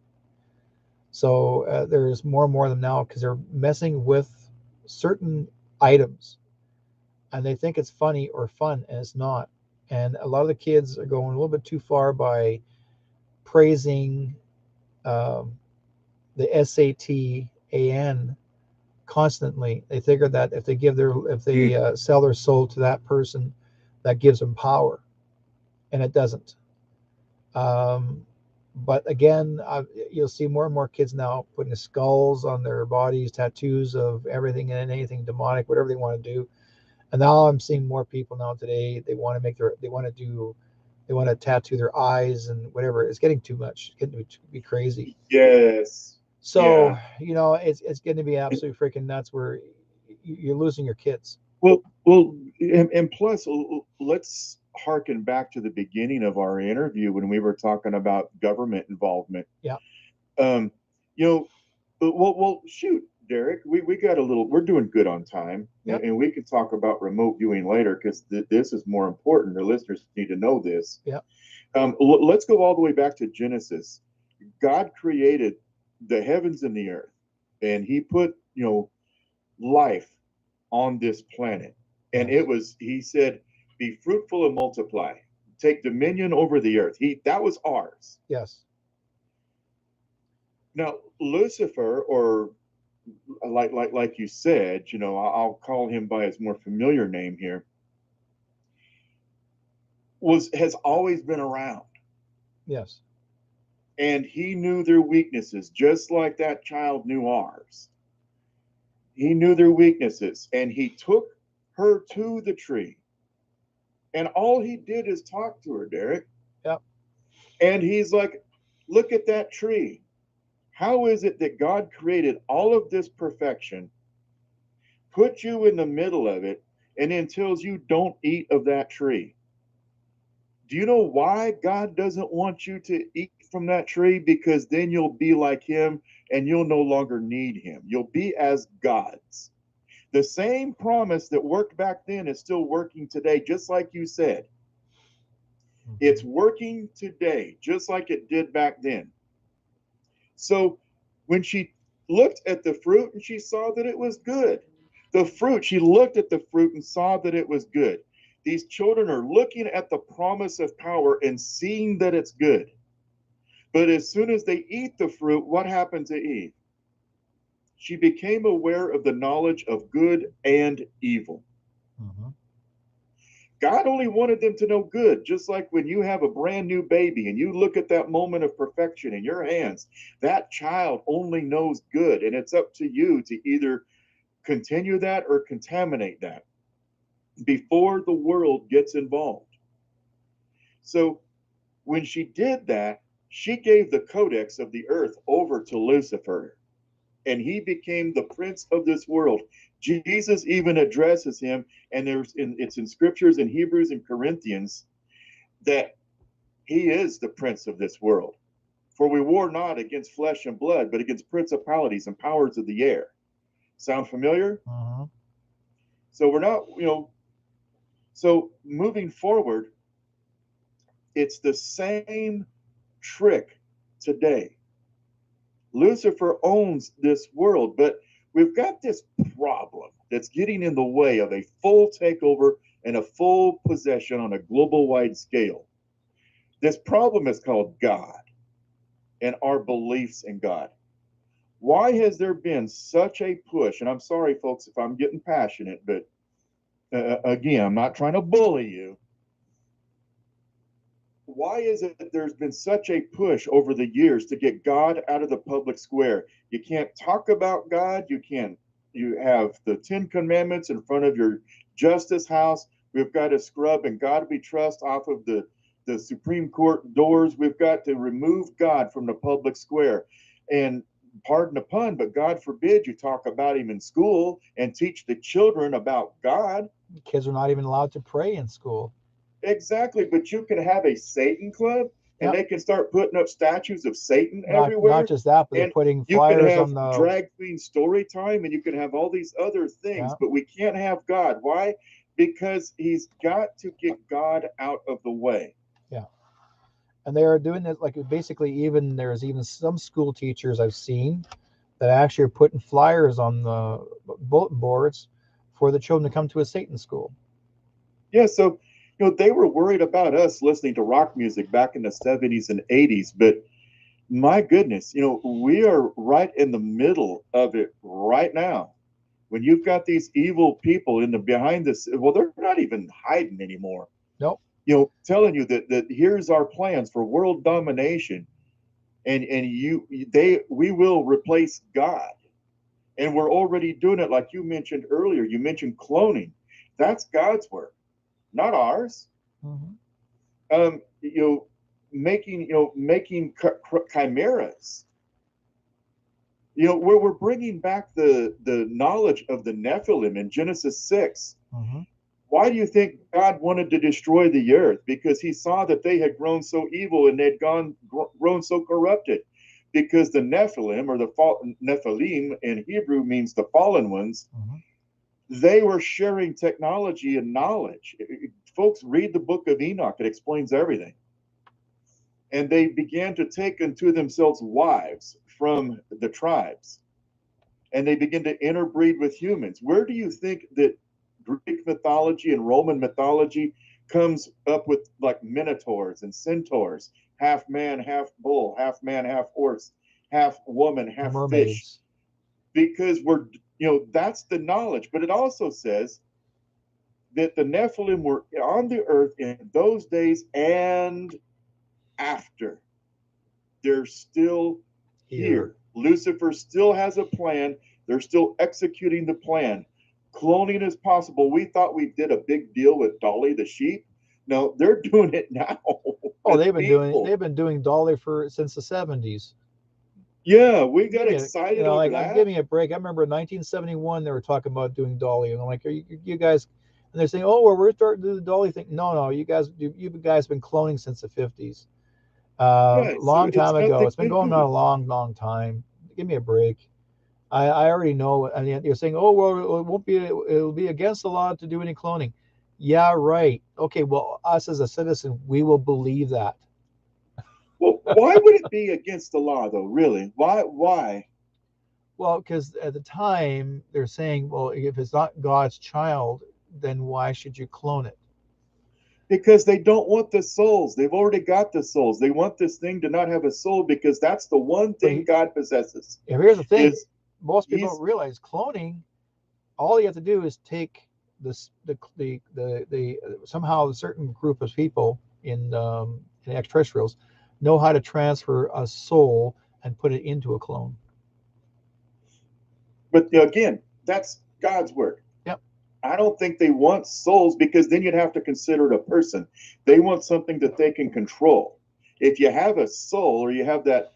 So there's more and more of them now because they're messing with certain items and they think it's funny or fun, and it's not. And a lot of the kids are going a little bit too far by praising um, the SATAN constantly. They figure that if they Mm. sell their soul to that person, that gives them power, and it doesn't. Um, but again, you'll see more and more kids now putting skulls on their bodies, tattoos of everything and anything demonic, whatever they want to do. And now I'm seeing more people now today. They want to tattoo their eyes and whatever. It's getting too much. It's getting to be crazy. Yes. So Yeah. it's going to be absolutely freaking nuts. Where you're losing your kids. Well, and plus, let's harken back to the beginning of our interview when we were talking about government involvement. Yeah, Um, you know, shoot, Derek, we got a little. We're doing good on time, yeah, and we can talk about remote viewing later because this is more important. The listeners need to know this. yeah, Let's go all the way back to Genesis. God created the heavens and the earth, and He put life on this planet. And yes, he said, be fruitful and multiply, take dominion over the earth. That was ours. yes, Now, Lucifer, or like you said, I'll call him by his more familiar name here, has always been around. yes, And he knew their weaknesses, just like that child knew ours. He knew their weaknesses, and he took her to the tree. And all he did is talk to her, Derek. yeah, And he's like, look at that tree. How is it that God created all of this perfection, put you in the middle of it, and then tells you don't eat of that tree? Do you know why God doesn't want you to eat from that tree? Because then you'll be like him and you'll no longer need him. You'll be as gods. The same promise that worked back then is still working today, just like you said. It's mm-hmm. working today, just like it did back then. So when she looked at the fruit and she saw that it was good, she looked at the fruit and saw that it was good. These children are looking at the promise of power and seeing that it's good. But as soon as they eat the fruit, what happened to Eve? She became aware of the knowledge of good and evil. Mm-hmm. God only wanted them to know good, just like when you have a brand new baby and you look at that moment of perfection in your hands, that child only knows good. And it's up to you to either continue that or contaminate that before the world gets involved. So when she did that, she gave the codex of the earth over to Lucifer, and he became the prince of this world. Jesus even addresses him, and it's in scriptures in Hebrews and Corinthians that he is the prince of this world. For we war not against flesh and blood, but against principalities and powers of the air. Sound familiar? Uh-huh. So we're not, so moving forward, it's the same trick today. Lucifer owns this world, but we've got this problem that's getting in the way of a full takeover and a full possession on a global wide scale. This problem is called God and our beliefs in God. Why has there been such a push? And I'm sorry, folks, if I'm getting passionate, but again, I'm not trying to bully you. Why is it that there's been such a push over the years to get God out of the public square? You can't talk about God. You have the 10 Commandments in front of your justice house. We've got to scrub and God we trust off of the Supreme Court doors. We've got to remove God from the public square. And pardon the pun, but God forbid you talk about him in school and teach the children about God. Kids are not even allowed to pray in school. Exactly, but you can have a Satan club, and Yep. they can start putting up statues of Satan Not everywhere. just that, but they're And putting you can flyers have on the. drag queen story time, and you can have all these other things, Yeah. but we can't have God. Why? Because he's got to get God out of the way. Yeah. And they are doing this like basically there's even some school teachers I've seen that actually are putting flyers on the bulletin boards for the children to come to a Satan school. Yeah, so they were worried about us listening to rock music back in the 70s and 80s, but my goodness, we are right in the middle of it right now. When you've got these evil people in the behind this, well, they're not even hiding anymore. Nope. Telling you that here's our plans for world domination, and we will replace God, and we're already doing it, like you mentioned earlier. You mentioned cloning. That's God's work, not ours. Mm-hmm. Making chimeras. Where we're bringing back the knowledge of the Nephilim in Genesis 6. Mm-hmm. Why do you think God wanted to destroy the earth? Because he saw that they had grown so evil and they'd grown so corrupted. Because the Nephilim, or Nephilim in Hebrew means the fallen ones, Mm-hmm. they were sharing technology and knowledge. Folks, read the book of Enoch. It explains everything. And they began to take unto themselves wives from the tribes. And they begin to interbreed with humans. Where do you think that Greek mythology and Roman mythology comes up with like minotaurs and centaurs, half man, half bull, half man, half horse, half woman, half Mermaids. fish? Because that's the knowledge. But it also says that the Nephilim were on the earth in those days and after. They're still here. Lucifer still has a plan. They're still executing the plan. Cloning is possible. We thought we did a big deal with Dolly the sheep. No, they're doing it now. Oh, they've been doing Dolly since the 70s. Yeah, we got excited over that. Give me a break. I remember in 1971 they were talking about doing Dolly, and I'm like, are you guys? And they're saying, oh, well, we're starting to do the Dolly thing. No, you guys been cloning since the 50s. Long time ago. It's been going on a long, long time. Give me a break. I already know. And you're saying, oh, well, it'll be against the law to do any cloning. Yeah, right. Okay, well, us as a citizen, we will believe that. Well, why would it be against the law, though? Really? Why? Well, because at the time they're saying, well, if it's not God's child, then why should you clone it? Because they don't want the souls. They've already got the souls. They want this thing to not have a soul because that's the one thing God possesses. Here's the thing. Most people don't realize cloning, all you have to do is take this the somehow a certain group of people in extraterrestrials know how to transfer a soul and put it into a clone. But again, that's God's work. Yep. I don't think they want souls, because then you'd have to consider it a person. They want something that they can control. If you have a soul, or you have that,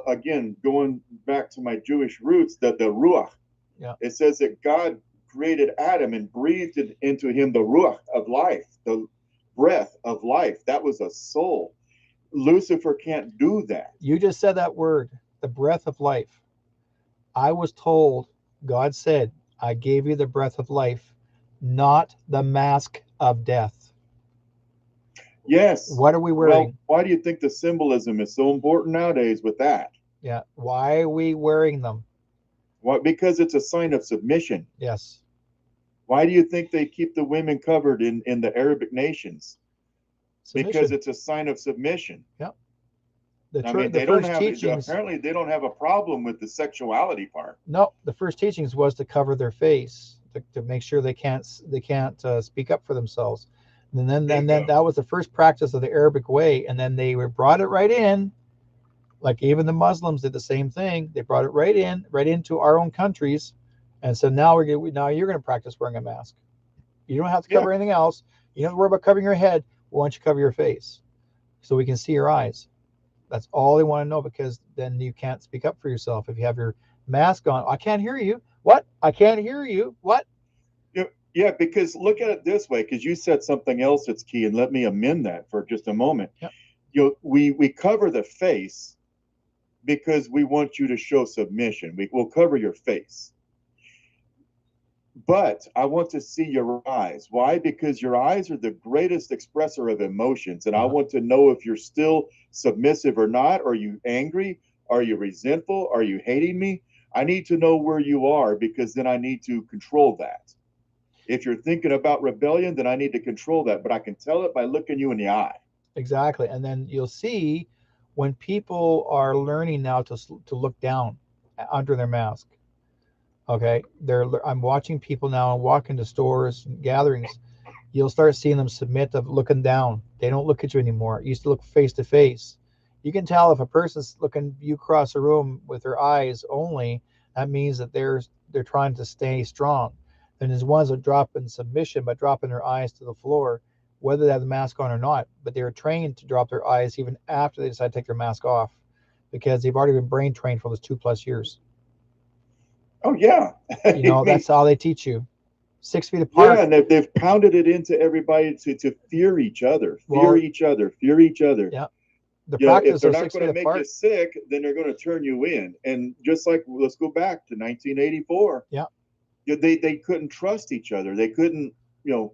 again, going back to my Jewish roots, that the ruach, Yeah. it says that God created Adam and breathed into him the ruach of life, the breath of life. That was a soul. Lucifer can't do that. You just said that word, the breath of life. I was told, God said, I gave you the breath of life, not the mask of death. Yes. What are we wearing? Well, why do you think the symbolism is so important nowadays with that? Yeah. Why are we wearing them? Why? Because it's a sign of submission. Yes. Why do you think they keep the women covered in the Arabic nations? Submission. Because it's a sign of submission. Yep. I mean, they don't have, apparently they don't have a problem with the sexuality part. No, the first teachings was to cover their face, to make sure they can't speak up for themselves. And then that was the first practice of the Arabic way. And then they brought it right in, like even the Muslims did the same thing. They brought it right into our own countries, and so now now you're going to practice wearing a mask. You don't have to cover anything else. You don't have to worry about covering your head. Why don't you cover your face so we can see your eyes? That's all they want to know, because then you can't speak up for yourself if you have your mask on. I can't hear you. What? I can't hear you. What? Yeah, because look at it this way, because you said something else that's key, and let me amend that for just a moment. Yep. We cover the face because we want you to show submission. We'll cover your face. But I want to see your eyes. Why? Because your eyes are the greatest expressor of emotions. And I want to know if you're still submissive or not. Are you angry? Are you resentful? Are you hating me? I need to know where you are, because then I need to control that. If you're thinking about rebellion, then I need to control that. But I can tell it by looking you in the eye. Exactly. And then you'll see when people are learning now to look down under their mask. Okay, I'm watching people now walk into stores and gatherings. You'll start seeing them submit of looking down. They don't look at you anymore. It used to look face to face. You can tell if a person's looking you across a room with their eyes only. That means that they're trying to stay strong. And there's ones that drop in submission by dropping their eyes to the floor, whether they have the mask on or not. But they were trained to drop their eyes even after they decide to take their mask off, because they've already been brain trained for those 2+ years. Oh, yeah. That's how they teach you. 6 feet apart. Yeah, and they've pounded it into everybody to fear each other. Fear each other. Yeah. If they're not going to make you sick, then they're going to turn you in. And just like, let's go back to 1984. Yeah. They couldn't trust each other. They couldn't, your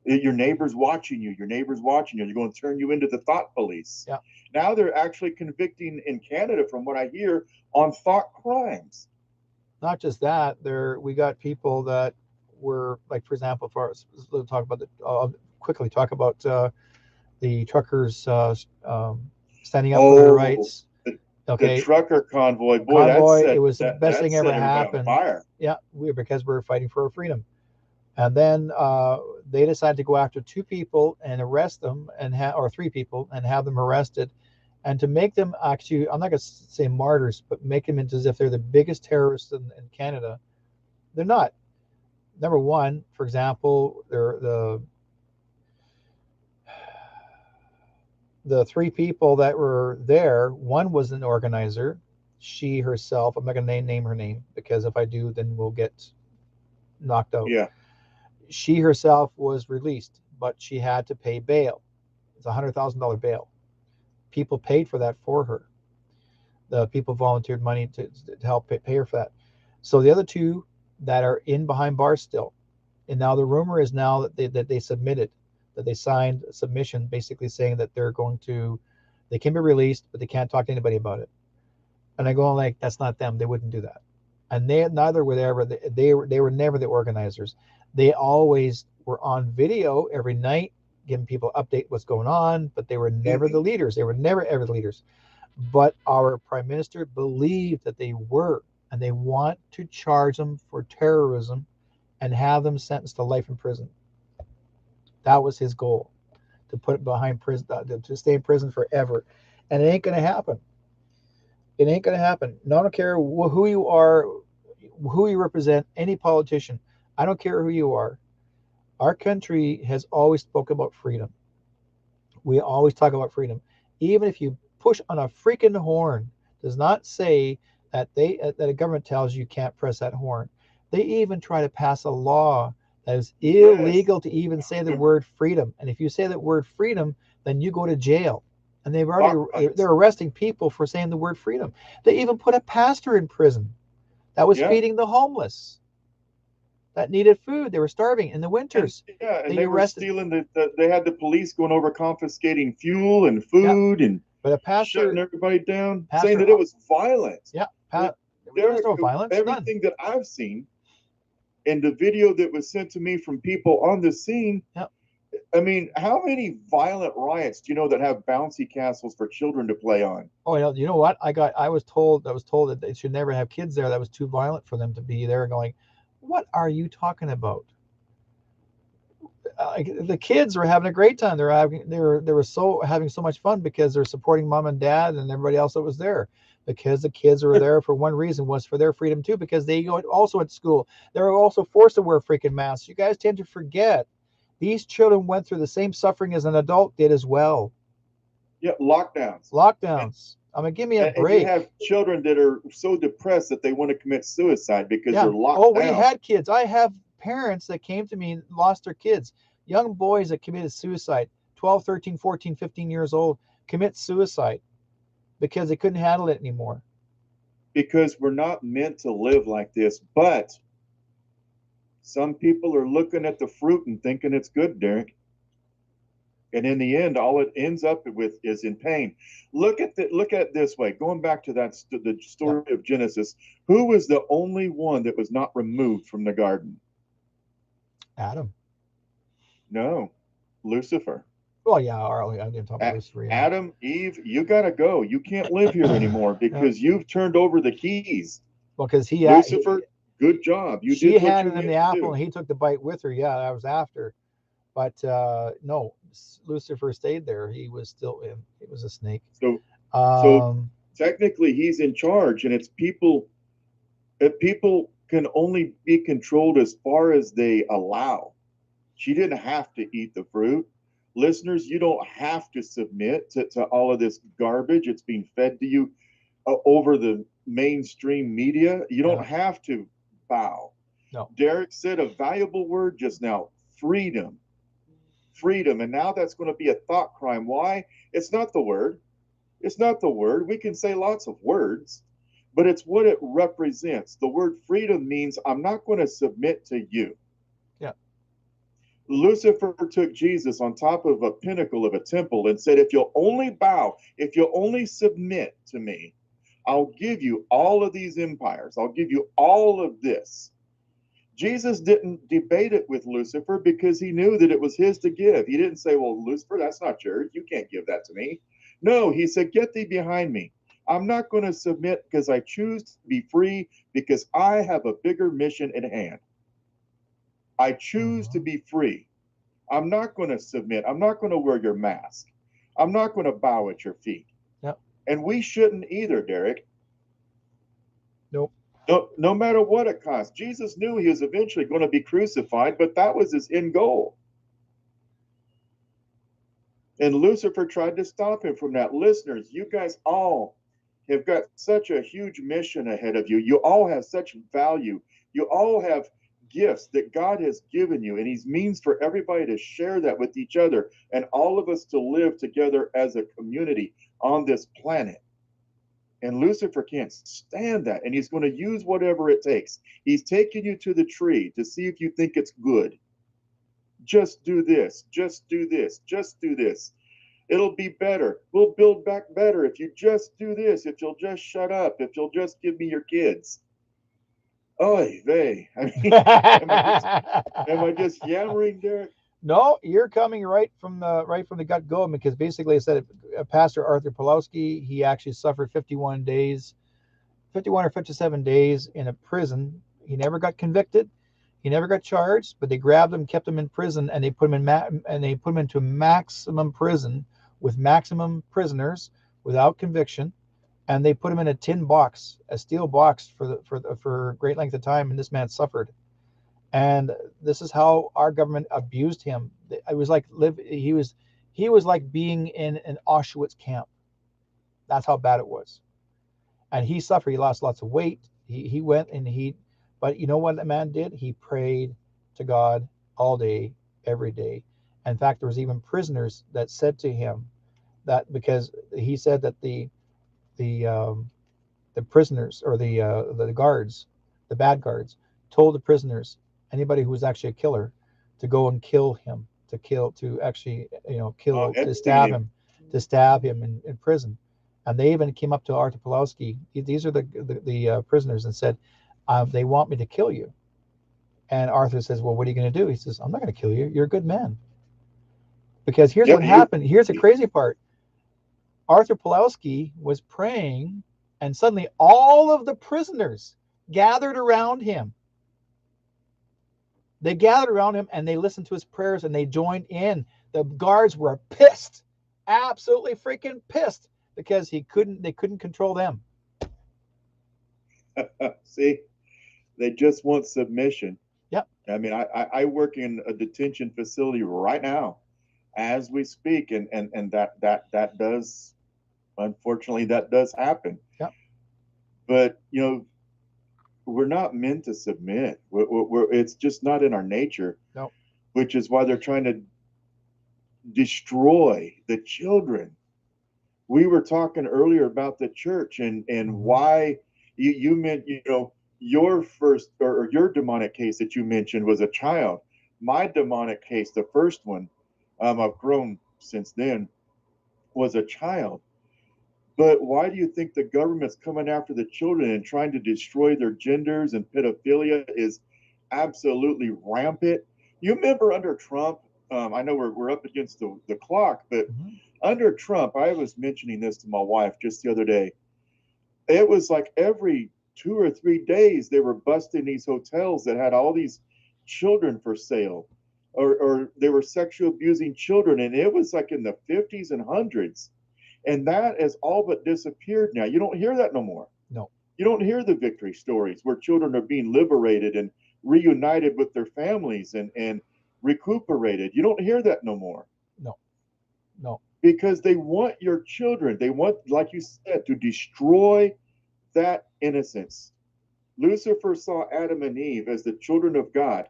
neighbor's watching you. Your neighbor's watching you. They're going to turn you into the thought police. Yeah. Now they're actually convicting in Canada, from what I hear, on thought crimes. Not just that, we got people that were, like, for example, we'll talk about quickly talk about the truckers standing up for their rights. The trucker convoy, boy, it was the best thing ever happened. Yeah, because we're fighting for our freedom. And then they decided to go after 2 people and arrest them, or 3 people, and have them arrested. And to make them actually, I'm not going to say martyrs, but make them into as if they're the biggest terrorists in Canada. They're not. Number one, for example, the 3 people that were there, one was an organizer. She herself, I'm not going to name her name, because if I do, then we'll get knocked out. Yeah. She herself was released, but she had to pay bail. It's a $100,000 bail. People paid for that for her. The people volunteered money to help pay her for that. So the other 2 that are in behind bars still, and now the rumor is now that they submitted, that they signed a submission, basically saying that they can be released, but they can't talk to anybody about it. And I go, like, that's not them. They wouldn't do that. And neither were they were never the organizers. They always were on video every night, giving people update what's going on, but they were never the leaders. They were never ever the leaders. But our prime minister believed that they were, and they want to charge them for terrorism and have them sentenced to life in prison. That was his goal, to put it behind prison, to stay in prison forever. And it ain't going to happen. It ain't going to happen. No, I don't care who you are, who you represent, any politician. I don't care who you are. Our country has always spoken about freedom. We always talk about freedom. Even if you push on a freaking horn, does not say that a government tells you can't press that horn. They even try to pass a law that is Yes. illegal to even say the word freedom. And if you say the word freedom, then you go to jail. And Thought crimes. they're arresting people for saying the word freedom. They even put a pastor in prison that was Yeah. feeding the homeless that needed food. They were starving in the And winters. yeah, and They they were arrested. stealing they had the police going over confiscating fuel and Yeah, food and but a shutting pastor, everybody down, saying pastor, that it was violent. yeah, It, there's there, no violence, none. everything that I've seen and the video that was sent to me from people on the scene. Yeah. I mean, how many violent riots do you know that have bouncy castles for children to play on? Oh, you know what? I was told that they should never have kids there. That was too violent for them to be there. Going, what are you talking about? The kids were having a great time. They were so having so much fun because they're supporting mom and dad and everybody else that was there. Because the kids were there for one reason, was for their freedom too. Because they go also at school, they were also forced to wear freaking masks. You guys tend to forget these children went through the same suffering as an adult did as well. Yeah, lockdowns. And, Lockdowns. I mean, give me a and you break. have children that are so depressed that they want to commit suicide because Yeah. they're Oh, locked we down. had kids. I have parents that came to me and lost their kids. Young boys that committed suicide, 12, 13, 14, 15 years old, commit suicide because they couldn't handle it anymore. Because we're not meant to live like this. But some people are looking at the fruit and thinking it's good, Derek. And in the end, all it ends up with is in pain. Look at it this way. Going back to the Yeah. story of Genesis, who was the only one that was not removed from the garden? Adam. No, Lucifer. Well, yeah, I didn't talk about Lucifer, yeah. Adam, Eve, you got to go. You can't live here anymore Yeah. because you've turned over the keys. Well, because Lucifer, good job. You she did what you handed him the meant to apple do. and he took the bite with her. Yeah, that was after. But no, Lucifer stayed there. He was still in. He was a snake. So, so Um, technically, he's in charge, and it's people. People can only be controlled as far as they allow. She didn't have to eat the fruit. Listeners, you don't have to submit to all of this garbage. It's being fed to you over the mainstream media. You don't yeah, have to bow. no. Derek said a valuable word just now: freedom. Freedom. And now that's going to be a thought crime. Why? It's not the word. It's not the word. We can say lots of words, but it's what it represents. The word freedom means I'm not going to submit to you. Yeah. Lucifer took Jesus on top of a pinnacle of a temple and said, if you'll only bow, if you'll only submit to me, I'll give you all of these empires. I'll give you all of this. Jesus didn't debate it with Lucifer because he knew that it was his to give. He didn't say, well, Lucifer, that's not yours. You can't give that to me. No, he said, get thee behind me. I'm not going to submit because I choose to be free because I have a bigger mission at hand. I choose to Mm-hmm. be free. I'm not going to submit. I'm not going to wear your mask. I'm not going to bow at your feet. Yep. And we shouldn't either, Derek. Nope. No matter what it costs. Jesus knew he was eventually going to be crucified, but that was his end goal. And Lucifer tried to stop him from that. Listeners, you guys all have got such a huge mission ahead of you. You all have such value. You all have gifts that God has given you, and He means for everybody to share that with each other and all of us to live together as a community on this planet. And Lucifer can't stand that, and he's going to use whatever it takes. He's taking you to the tree to see if you think it's good. Just do this, just do this, just do this. It'll be better. We'll build back better if you just do this, if you'll just shut up, if you'll just give me your kids. Oy vey. I mean, am I just yammering, Derek? No, you're coming right from the gut go, because basically I said Pastor Arthur Pulowski, he actually suffered 51 days, 51 or 57 days in a prison. He never got convicted. He never got charged, but they grabbed him, kept him in prison, and they put him into maximum prison with maximum prisoners without conviction, and they put him in a tin box, a steel box for a great length of time, and this man suffered. And this is how our government abused him. It was like he was like being in an Auschwitz camp. That's how bad it was. And he suffered. He lost lots of weight. He went and but you know what the man did? He prayed to God all day, every day. In fact, there was even prisoners that said to him that, because he said that the prisoners, or the guards, the bad guards, told the prisoners, anybody who was actually a killer, to go and kill him, to actually, Epstein. to stab him in prison. And they even came up to Arthur Pawlowski. These are the prisoners, and said, they want me to kill you. And Arthur says, well, what are you going to do? He says, I'm not going to kill you. You're a good man. Because here's what happened. Here's the crazy part. Arthur Pawlowski was praying, and suddenly all of the prisoners gathered around him. They gathered around him and they listened to his prayers and they joined in. The guards were pissed, absolutely freaking pissed, because they couldn't control them. See, they just want submission. Yep. I mean, I work in a detention facility right now as we speak, and that does, unfortunately, that does happen. Yep. But we're not meant to submit. It's just not in our nature. No. Which is why they're trying to destroy the children. We were talking earlier about the church and why you meant, your first, or your demonic case that you mentioned was a child. My demonic case, the first one, I've grown since then, was a child. But why do you think the government's coming after the children and trying to destroy their genders, and pedophilia is absolutely rampant? You remember under Trump, I know we're up against the clock, but under Trump, I was mentioning this to my wife just the other day. It was like every 2 or 3 days they were busting these hotels that had all these children for sale, or they were sexually abusing children, and it was like in the 50s and hundreds. And that has all but disappeared now. You don't hear that no more. No. You don't hear the victory stories where children are being liberated and reunited with their families and recuperated. You don't hear that no more. No. No. Because they want your children. They want, like you said, to destroy that innocence. Lucifer saw Adam and Eve as the children of God.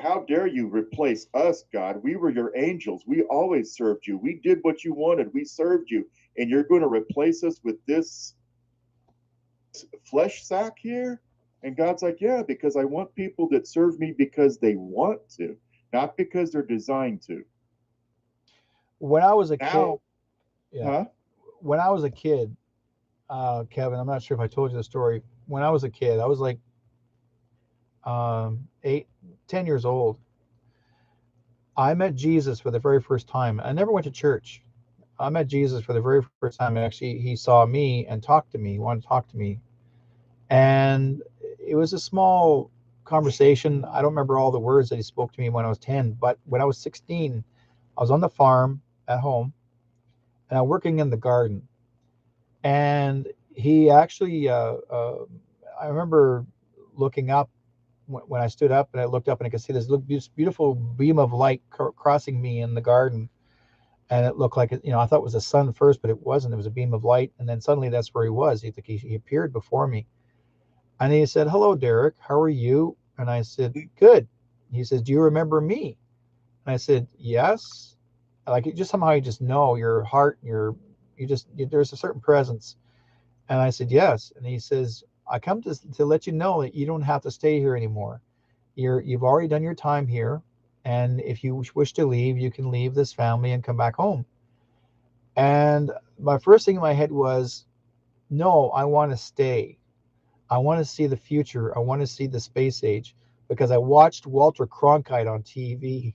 How dare you replace us, God? We were your angels. We always served you. We did what you wanted. We served you. And you're going to replace us with this flesh sack here? And God's like, yeah, because I want people that serve me because they want to, not because they're designed to. When I was a Now, kid, when I was a kid, Kevin, I'm not sure if I told you the story. When I was a kid, I was like 10 years old. I met Jesus for the very first time. I never went to church. I met Jesus for the very first time. And actually, he saw me and talked to me. He wanted to talk to me. And it was a small conversation. I don't remember all the words that he spoke to me when I was 10. But when I was 16, I was on the farm at home, and I'm working in the garden. And he actually, I remember looking up, when I stood up and I looked up and I could see this beautiful beam of light crossing me in the garden. And it looked like, I thought it was the sun first, but it wasn't. It was a beam of light. And then suddenly that's where he was. He appeared before me. And he said, hello, Derek, how are you? And I said, good. He says, do you remember me? And I said, yes. Like, just somehow you just know your heart, there's a certain presence. And I said, yes. And he says, I come to let you know that you don't have to stay here anymore. You've already done your time here. And if you wish to leave, you can leave this family and come back home. And my first thing in my head was, no, I want to stay. I want to see the future. I want to see the space age, because I watched Walter Cronkite on TV.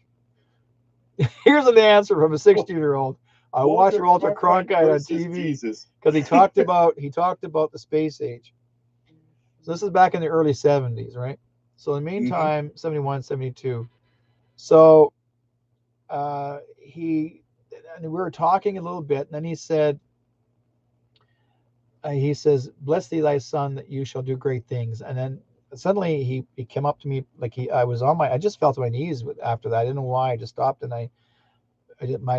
Here's an answer from a 16-year-old. I watched Walter Cronkite on TV because he talked about the space age. So this is back in the early 70s, right? So in the Mm-hmm. meantime, 71, 72. So and we were talking a little bit, and then he says, "Bless thee, thy son, that you shall do great things." And then suddenly he came up to me like I just fell to my knees after that. I didn't know why. I just stopped and I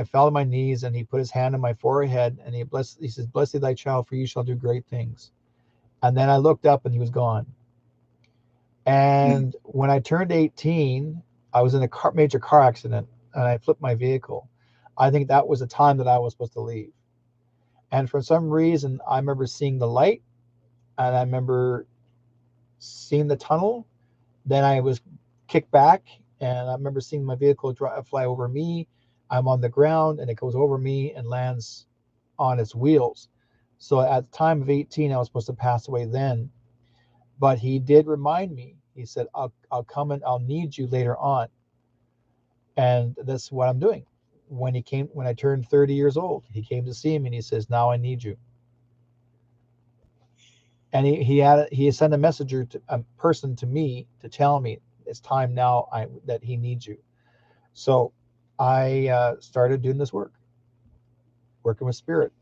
fell to my knees, and he put his hand on my forehead, and he says, "Bless thee, thy child, for you shall do great things." And then I looked up, and he was gone. Mm. And when I turned 18, I was in a major car accident, and I flipped my vehicle. I think that was the time that I was supposed to leave. And for some reason, I remember seeing the light, and I remember seeing the tunnel. Then I was kicked back, and I remember seeing my vehicle fly over me. I'm on the ground, and it goes over me and lands on its wheels. So at the time of 18, I was supposed to pass away then. But he did remind me. He said, I'll come and I'll need you later on. And that's what I'm doing. When I turned 30 years old, he came to see me, and he says, "Now I need you." And he sent a messenger to a person to me to tell me it's time now that he needs you. So I started doing this work, working with spirit.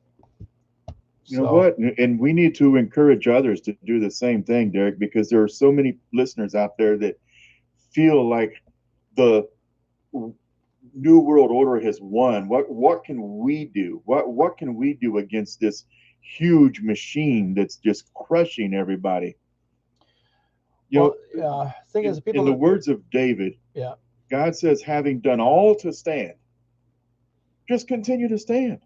You know So what? And we need to encourage others to do the same thing, Derek, because there are so many listeners out there that feel like the new world order has won. What can we do? What can we do against this huge machine that's just crushing everybody? You well, know, thing is, in the people, words of David, yeah, God says, having done all to stand, just continue to stand.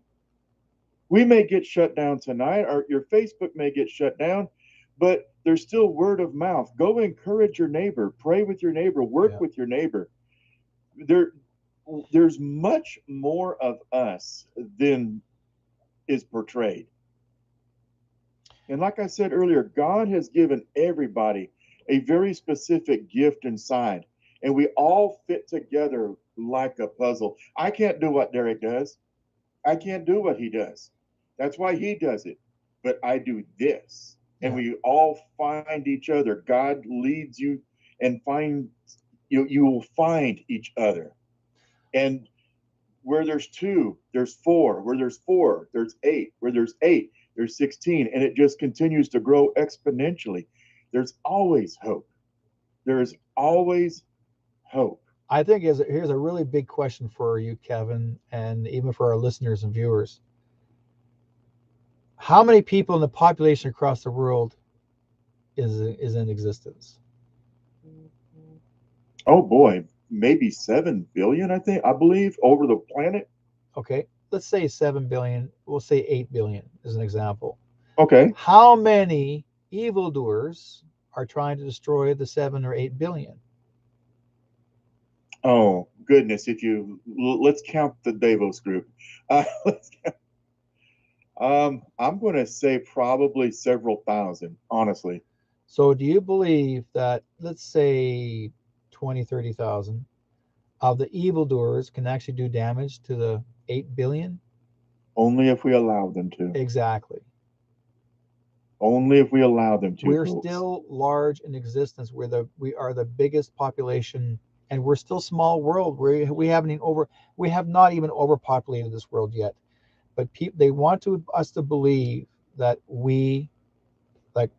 We may get shut down tonight, or your Facebook may get shut down, but there's still word of mouth. Go encourage your neighbor, pray with your neighbor, work yeah, with your neighbor. There, there's much more of us than is portrayed. And like I said earlier, God has given everybody a very specific gift inside, and we all fit together like a puzzle. I can't do what Derek does. I can't do what he does. That's why he does it. But I do this. And yeah. we all find each other. God leads you and you will find each other. And where there's two, there's four. Where there's four, there's eight. Where there's eight, there's 16. And it just continues to grow exponentially. There's always hope. There is always hope. I think here's a really big question for you, Kevin, and even for our listeners and viewers. How many people in the population across the world is in existence? Oh boy, maybe 7 billion, I believe, over the planet. Okay, let's say 7 billion. We'll say 8 billion as an example. Okay. How many evildoers are trying to destroy the 7 or 8 billion? Oh goodness! If you let's count the Davos group. Let's I'm going to say probably several thousand, honestly. So do you believe that, let's say 20, 30,000 of the evildoers can actually do damage to the 8 billion? Only if we allow them to. Exactly. Only if we allow them to, We're folks. still large in existence. We are the biggest population, and we're still small world. We have not even overpopulated this world yet. But they want us to believe that like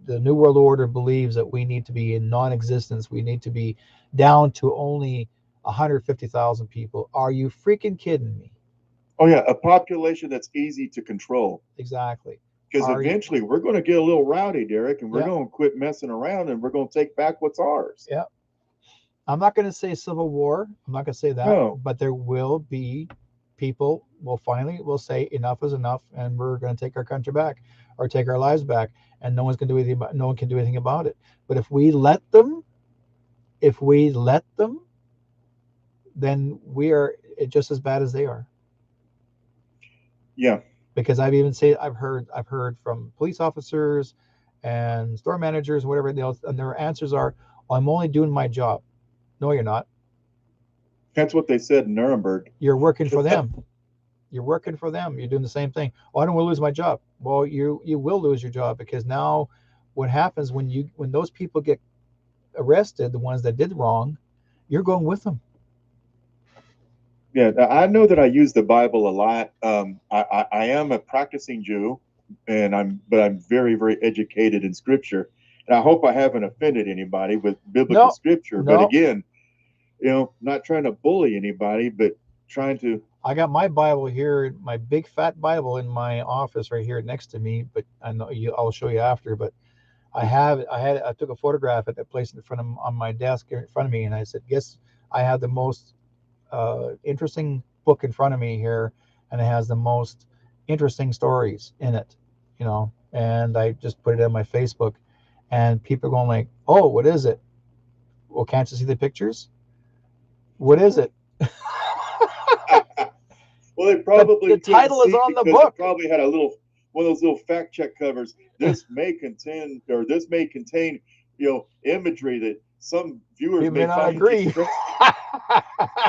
the New World Order believes that we need to be in non-existence. We need to be down to only 150,000 people. Are you freaking kidding me? Oh yeah, a population that's easy to control. Exactly. Because Are you? eventually we're going to get a little rowdy, Derek, and we're Yeah, going to quit messing around and we're going to take back what's ours. yeah. I'm not going to say civil war. I'm not going to say that, No, but there will be people will say enough is enough, and we're going to take our country back or take our lives back, and no one can do anything about it. But if we let them, then we are just as bad as they are. yeah, Because I've heard from police officers and store managers, whatever else, and their answers are, well, "I'm only doing my job." No, you're not. that's what they said in Nuremberg. You're working for them. You're working for them. You're doing the same thing. Oh, I don't want to lose my job. Well, you will lose your job, because now what happens when those people get arrested, the ones that did wrong, you're going with them. Yeah, I know that I use the Bible a lot. I am a practicing Jew, but I'm very, very educated in Scripture, and I hope I haven't offended anybody with biblical No, Scripture. But no. again, not trying to bully anybody, but trying to. I got my Bible here, my big fat Bible in my office right here next to me. But I know I'll show you after. But I took a photograph at that place in front of on my desk in front of me, and I said, "Guess I have the most interesting book in front of me here, and it has the most interesting stories in it, you know." And I just put it on my Facebook, and people are going like, "Oh, what is it? Well, can't you see the pictures? What is it?" Well, they the, probably the couldn't title is see on the because it book. probably had a little one of those little fact check covers. This may contain imagery that some viewers People may may not find agree. distressing.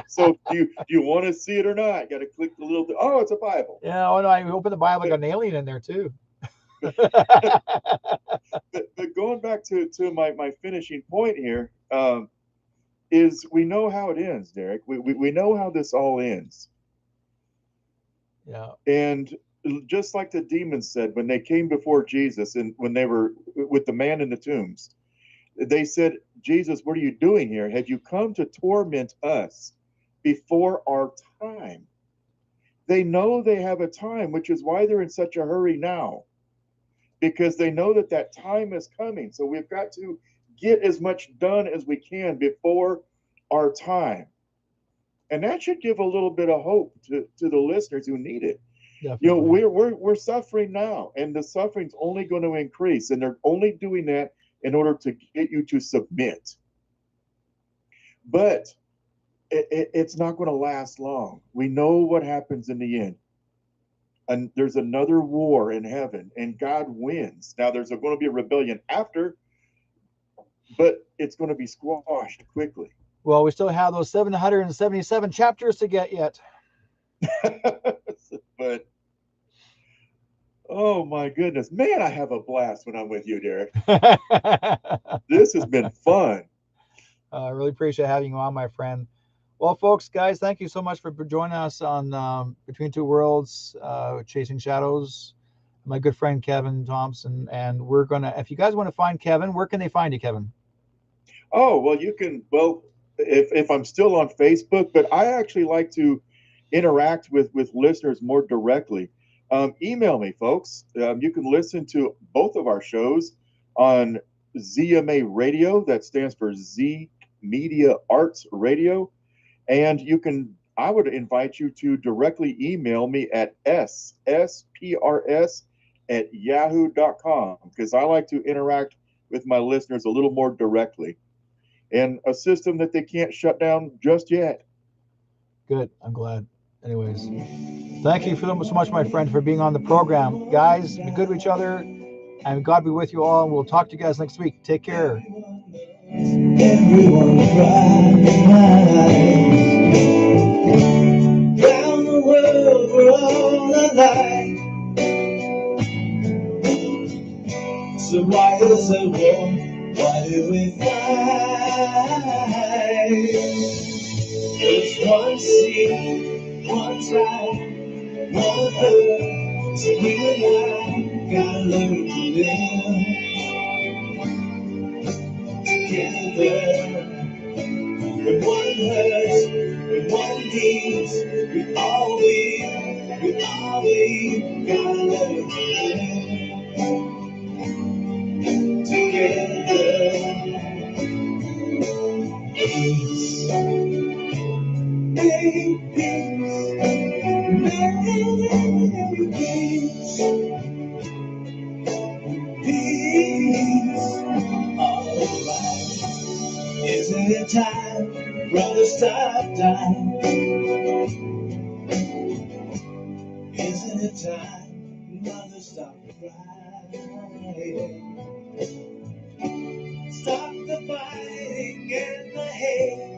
So do you want to see it or not? Got to click the little. Oh, it's a Bible. Yeah, oh no, I opened the Bible, I got an alien in there too. But going back to my finishing point here, is we know how it ends, Derek. We know how this all ends. Yeah. And just like the demons said when they came before Jesus and when they were with the man in the tombs, they said, Jesus, what are you doing here? Have you come to torment us before our time? They know they have a time, which is why they're in such a hurry now, because they know that time is coming. So we've got to get as much done as we can before our time. And that should give a little bit of hope to the listeners who need it. Definitely. We're suffering now, and the suffering's only going to increase, and they're only doing that in order to get you to submit. But it's not going to last long. We know what happens in the end. And there's another war in heaven, and God wins. Now there's going to be a rebellion after, but it's going to be squashed quickly. Well, we still have those 777 chapters to get yet. But oh my goodness, man, I have a blast when I'm with you, Derek. This has been fun. I really appreciate having you on, my friend. Well, folks, guys, thank you so much for joining us on Between Two Worlds, Chasing Shadows. My good friend Kevin Thompson, and we're gonna. If you guys want to find Kevin, where can they find you, Kevin? Oh well, you can. Well, if I'm still on Facebook, but I actually like to interact with listeners more directly. Email me, folks. You can listen to both of our shows on ZMA Radio. That stands for Z Media Arts Radio. And I would invite you to directly email me at ssprs@yahoo.com, because I like to interact with my listeners a little more directly and a system that they can't shut down just yet. Good. I'm glad. Anyways, thank you so much, my friend, for being on the program. Guys, be good to each other, and God be with you all. And we'll talk to you guys next week. Take care. Everyone round the world, we're all alike. So why is the war? Why do we fight? There's one seed, one tribe, one earth. So you and I gotta learn to live together. When one hurts, when one needs, we all gotta learn to live together. Peace, make peace, make peace, peace, alright. Isn't it time, brother, stop time? Isn't it time, mother, stop crying? Stop the fighting and the hate.